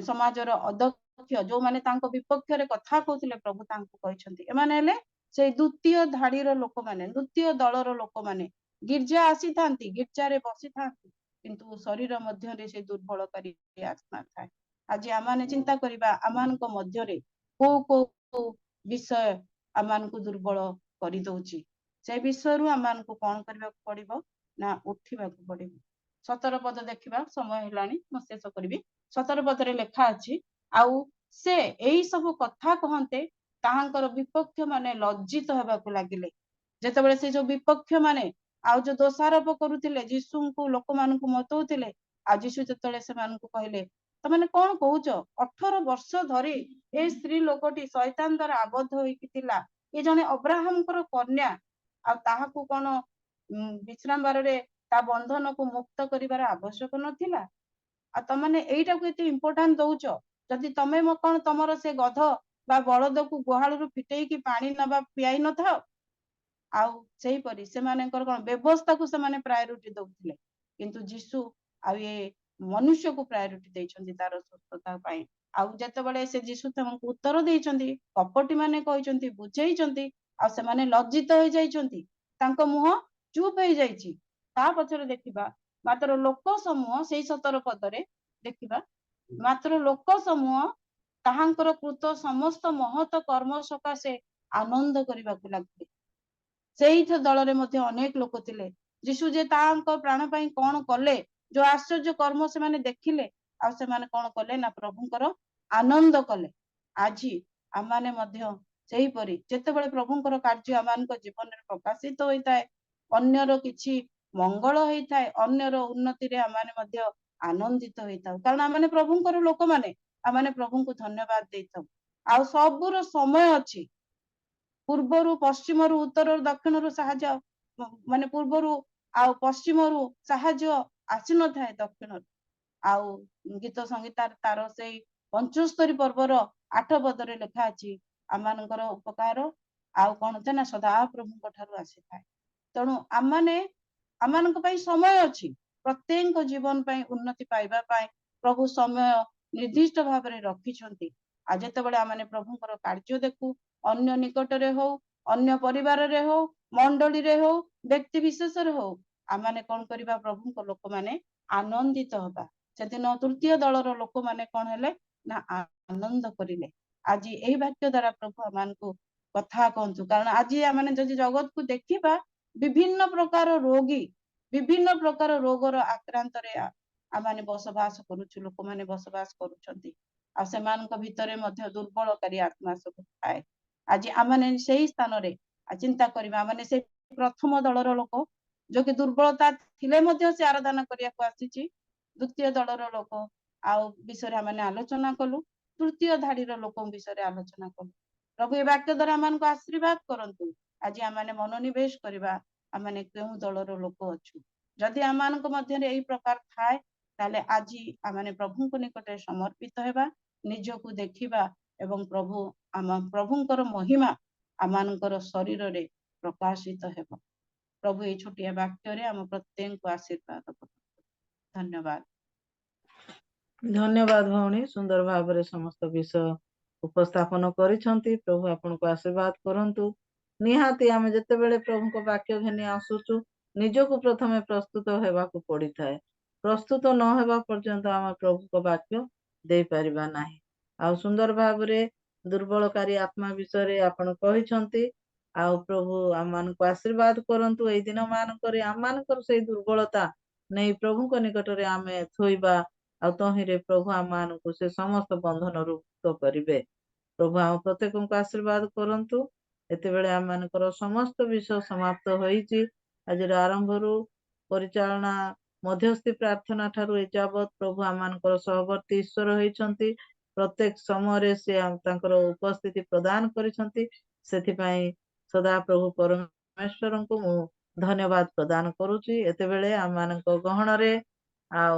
Speaker 4: ସମାଜର ଅଧ୍ୟକ୍ଷ ଯୋଉମାନେ ତାଙ୍କ ବିପକ୍ଷରେ କଥା କହୁଥିଲେ, ପ୍ରଭୁ ତାଙ୍କୁ କହିଛନ୍ତି ଏମାନେ ହେଲେ ସେଇ ଦ୍ୱିତୀୟ ଧାଡିର ଲୋକମାନେ, ଦ୍ୱିତୀୟ ଦଳର ଲୋକମାନେ। ଗିର୍ଜା ଆସିଥାନ୍ତି, ଗିର୍ଜାରେ ବସିଥାନ୍ତି, କିନ୍ତୁ ଶରୀର ମଧ୍ୟରେ ସେ ଦୁର୍ବଳକାରୀ ଆତ୍ମା ଥାଏ। ଆଜି ଆମମାନେ ଚିନ୍ତା କରିବା ଆମମାନଙ୍କ ମଧ୍ୟରେ କୋଉ କୋଉ ବିଷୟ ଆମମାନଙ୍କୁ ଦୁର୍ବଳ କରିଦଉଛି। ସେ ବିଷୟରୁ ଆମମାନଙ୍କୁ କଣ କରିବାକୁ ପଡିବ ନା ଉଠିବାକୁ ପଡିବ। 17 ପଦ ଦେଖିବା, ସମୟ ହେଲାଣି, ମୁଁ ଶେଷ କରିବି। 17 ପଦରେ ଲେଖା ଅଛି, ଆଉ ସେ ଏଇ ସବୁ କଥା କହନ୍ତେ ତାହାଙ୍କର ବିପକ୍ଷ ମାନେ ଲଜ୍ଜିତ ହେବାକୁ ଲାଗିଲେ। ଯେତେବେଳେ ସେ ଯୋଉ ବିପକ୍ଷ ମାନେ ଆଉ ଯୋଉ ଦୋଷାରୋପ କରୁଥିଲେ, ଯୀଶୁଙ୍କୁ ଲୋକମାନଙ୍କୁ ମତଉଥିଲେ, ଆଉ ଯୀଶୁ ଯେତେବେଳେ ସେମାନଙ୍କୁ କହିଲେ ତମାନେ କଣ କହୁଛ, 18 ବର୍ଷ ଧରି ଏ ସ୍ତ୍ରୀ ଲୋକଟି ଶୈତାନ ଦ୍ୱାରା ଆବଦ୍ଧ ହେଇକି ଥିଲା, ଏ ଜଣେ ଅବ୍ରାହମଙ୍କର କନ୍ୟା, ଆଉ ତାହାକୁ କଣ ବିଶ୍ରାମ ବାରରେ ତା ବନ୍ଧନକୁ ମୁକ୍ତ କରିବାର ଆବଶ୍ୟକ ନଥିଲା? ଆଉ ତମାନେ ଏଇଟାକୁ ଏତେ ଇମ୍ପୋର୍ଟାଣ୍ଟ ଦଉଛ? ଯଦି ତମେ କଣ ତମର ସେ ଗଧ ବା ବଳଦକୁ ଗୁହାଳରୁ ଫିଟେଇକି ପାଣି ନବା ପିଆଇ ନଥାଅ? ଆଉ ସେଇପରି ସେମାନଙ୍କର କଣ ବ୍ୟବସ୍ଥାକୁ ସେମାନେ ପ୍ରାୟୋରିଟି ଦଉଥିଲେ, କିନ୍ତୁ ଯୀଶୁ ଆଉ ଏ ମନୁଷ୍ୟକୁ ପ୍ରାୟୋରିଟି ଦେଇଛନ୍ତି ତାର ସୁସ୍ଥତା ପାଇଁ। ଆଉ ଯେତେବେଳେ ସେ ଯୀଶୁ ସେମାନଙ୍କୁ ଉତ୍ତର ଦେଇଛନ୍ତି, କପଟି ମାନେ କହିଛନ୍ତି, ବୁଝେଇଛନ୍ତି, ଆଉ ସେମାନେ ଲଜ୍ଜିତ ହେଇଯାଇଛନ୍ତି, ତାଙ୍କ ମୁହଁ ଚୁପ ହେଇଯାଇଛି। ତା ପଛରେ ଦେଖିବା, ମାତ୍ର ଲୋକ ସମୂହ, ସେଇ 17 ପଦରେ ଦେଖିବା, ମାତ୍ର ଲୋକ ସମୂହ ତାହାଙ୍କର କୃତ ସମସ୍ତ ମହତ କର୍ମ ସକାଶେ ଆନନ୍ଦ କରିବାକୁ ଲାଗିଲେ। ସେଇ ଦଳରେ ମଧ୍ୟ ଅନେକ ଲୋକ ଥିଲେ, ଯୀଶୁ ଯେ ତାଙ୍କ ପ୍ରାଣ ପାଇଁ କଣ କଲେ, ଯୋଉ ଆଶ୍ଚର୍ଯ୍ୟ କର୍ମ ସେମାନେ ଦେଖିଲେ, ଆଉ ସେମାନେ କଣ କଲେ ନା ପ୍ରଭୁଙ୍କର ଆନନ୍ଦ କଲେ। ଆଜି ଆମମାନେ ମଧ୍ୟ ସେହିପରି ଯେତେବେଳେ ପ୍ରଭୁଙ୍କର କାର୍ଯ୍ୟ ଆମମାନଙ୍କ ଜୀବନରେ ପ୍ରକାଶିତ ହୋଇଥାଏ, ଅନ୍ୟର କିଛି ମଙ୍ଗଳ ହେଇଥାଏ, ଅନ୍ୟର ଉନ୍ନତିରେ ଆମମାନେ ମଧ୍ୟ ଆନନ୍ଦିତ ହେଇଥାଉ। କାରଣ ଆମମାନେ ପ୍ରଭୁଙ୍କର ଲୋକମାନେ, ଆମମାନେ ପ୍ରଭୁଙ୍କୁ ଧନ୍ୟବାଦ ଦେଇଥାଉ। ଆଉ ସବୁର ସମୟ ଅଛି। ପୂର୍ବରୁ ପଶ୍ଚିମରୁ, ଉତ୍ତରରୁ ଦକ୍ଷିଣରୁ ସାହାଯ୍ୟ, ମାନେ ପୂର୍ବରୁ ଆଉ ପଶ୍ଚିମରୁ ସାହାଯ୍ୟ ଆସିନଥାଏ ଦକ୍ଷିଣରୁ। ଆଉ ଗୀତ ସଂଗୀତାର ତାର ସେଇ 75 ପର୍ବର 8 ପଦରେ ଲେଖା ଅଛି, ଆମମାନଙ୍କର ଉପକାର ଆଉ କଣ ଥାଏ ନା ସଦା ପ୍ରଭୁଙ୍କ ଠାରୁ ଆସିଥାଏ। ତେଣୁ ଆମମାନଙ୍କ ପାଇଁ ସମୟ ଅଛି, ପ୍ରତ୍ୟେକଙ୍କ ଜୀବନ ପାଇଁ ଉନ୍ନତି ପାଇବା ପାଇଁ ପ୍ରଭୁ ସମୟ ନିର୍ଦ୍ଦିଷ୍ଟ ଭାବରେ ରଖିଛନ୍ତି। ଆଉ ଯେତେବେଳେ ଆମମାନେ ପ୍ରଭୁଙ୍କର କାର୍ଯ୍ୟ ଦେଖୁ, ଅନ୍ୟ ନିକଟରେ ହଉ, ଅନ୍ୟ ପରିବାରରେ ହଉ, ମଣ୍ଡଳୀରେ ହଉ, ବ୍ୟକ୍ତି ବିଶେଷରେ ହଉ, ଆମମାନେ କଣ କରିବା, ପ୍ରଭୁଙ୍କ ଲୋକମାନେ ଆନନ୍ଦିତ ହବା। ସେଦିନ ତୃତୀୟ ଦଳର ଲୋକମାନେ କଣ ହେଲେ ନା ଆନନ୍ଦ କରିଲେ। ଆଜି ଏହି ବାକ୍ୟ ଦ୍ଵାରା ପ୍ରଭୁ ଆମମାନଙ୍କୁ କଥା କହନ୍ତୁ। କାରଣ ଆଜି ଆମମାନେ ଯଦି ଜଗତକୁ ଦେଖିବା, ବିଭିନ୍ନ ପ୍ରକାର ରୋଗୀ, ବିଭିନ୍ନ ପ୍ରକାର ରୋଗର ଆକ୍ରାନ୍ତରେ ଆମମାନେ ବସବାସ କରୁଛୁ, ଲୋକମାନେ ବସବାସ କରୁଛନ୍ତି। ଆଉ ସେମାନଙ୍କ ଭିତରେ ମଧ୍ୟ ଦୁର୍ବଳକାରୀ ଆତ୍ମା ସବୁ ଥାଏ। ଆଜି ଆମମାନେ ସେଇ ସ୍ଥାନରେ ଚିନ୍ତା କରିବା, ମାନେ ସେ ପ୍ରଥମ ଦଳର ଲୋକ ଯୋଉ ଦୁର୍ବଳତା ଥିଲେ ମଧ୍ୟ ସେ ଆରାଧନା କରିବାକୁ ଆସିଛି। ଦ୍ୱିତୀୟ ଦଳର ଲୋକ ଆଉ ବିଷୟରେ ଆମମାନେ ଆଲୋଚନା କଲୁ, ତୃତୀୟ ଧାଡିର ଲୋକଙ୍କ ବିଷୟରେ ଆଲୋଚନା କଲୁ। ପ୍ରଭୁ ଏ ବାକ୍ୟ ଦ୍ଵାରା ଆମମାନଙ୍କୁ ଆଶୀର୍ବାଦ କରନ୍ତୁ। ଆଜି ଆମମାନେ ମନୋନିବେଶ କରିବା, ଆମମାନେ କେଉଁ ଦଳର ଲୋକ ଅଛୁ। ଯଦି ଆମମାନଙ୍କ ମଧ୍ୟରେ ଏଇ ପ୍ରକାର ଥାଏ, ତାହେଲେ ଆଜି ଆମମାନେ ପ୍ରଭୁଙ୍କ ନିକଟରେ ସମର୍ପିତ ହେବା, ନିଜକୁ ଦେଖିବା ଏବଂ ପ୍ରଭୁଙ୍କର ମହିମା ଆମମାନଙ୍କର ଶରୀରରେ ପ୍ରକାଶିତ ହେବ। ପ୍ରଭୁ ଏଇ ଛୋଟିଆ ବାକ୍ୟରେ ଆମ ପ୍ରତ୍ୟେକଙ୍କୁ ଆଶୀର୍ବାଦ କରନ୍ତୁ। ଧନ୍ୟବାଦ।
Speaker 1: ଧନ୍ୟବାଦ ଭଉଣୀ, ସୁନ୍ଦର ଭାବରେ ସମସ୍ତ ବିଷୟ ଉପସ୍ଥାପନ କରିଛନ୍ତି। ପ୍ରଭୁ ଆପଣଙ୍କୁ ଆଶୀର୍ବାଦ କରନ୍ତୁ। ନିହାତି ଆମେ ଯେତେବେଳେ ପ୍ରଭୁଙ୍କ ବାକ୍ୟ ଘେନି ଆସୁଛୁ, ନିଜକୁ ପ୍ରଥମେ ପ୍ରସ୍ତୁତ ହେବାକୁ ପଡିଥାଏ। ପ୍ରସ୍ତୁତ ନ ହେବା ପର୍ଯ୍ୟନ୍ତ ଆମେ ପ୍ରଭୁଙ୍କ ବାକ୍ୟ ଦେଇପାରିବା ନାହିଁ। ଆଉ ସୁନ୍ଦର ଭାବରେ ଦୁର୍ବଳକାରୀ ଆତ୍ମା ବିଷୟରେ ଆପଣ କହିଛନ୍ତି। ଆଉ ପ୍ରଭୁ ଆମମାନଙ୍କୁ ଆଶୀର୍ବାଦ କରନ୍ତୁ। ଏଇ ଦିନ ମାନଙ୍କରେ ଆମମାନଙ୍କର ସେଇ ଦୁର୍ବଳତା ନେଇ ପ୍ରଭୁଙ୍କ ନିକଟରେ ଆମେ ଥୋଇବା, ଆଉ ତହିଁରେ ପ୍ରଭୁ ଆମମାନଙ୍କୁ ସେ ସମସ୍ତ ବନ୍ଧନରୁ ମୁକ୍ତ କରିବେ। ପ୍ରଭୁ ଆମ ପ୍ରତ୍ୟେକଙ୍କୁ ଆଶୀର୍ବାଦ କରନ୍ତୁ। ଏତେବେଳେ ଆମମାନଙ୍କର ସମସ୍ତ ବିଷୟ ସମାପ୍ତ ହୋଇଛି। ଆଜିର ଆରମ୍ଭରୁ ପରିଚାଳନା ମଧ୍ୟସ୍ଥି ପ୍ରାର୍ଥନା ଠାରୁ ଏଯାବତ ପ୍ରଭୁ ଆମମାନଙ୍କର ସହବର୍ତ୍ତୀ ଈଶ୍ୱର ହୋଇଛନ୍ତି। ପ୍ରତ୍ୟେକ ସମୟରେ ସେ ତାଙ୍କର ଉପସ୍ଥିତି ପ୍ରଦାନ କରିଛନ୍ତି। ସେଥିପାଇଁ ସଦା ପ୍ରଭୁ ପରମେଶ୍ୱରଙ୍କୁ ମୁଁ ଧନ୍ୟବାଦ ପ୍ରଦାନ କରୁଛି। ଏତେବେଳେ ଆମମାନଙ୍କ ଗହଣରେ ଆଉ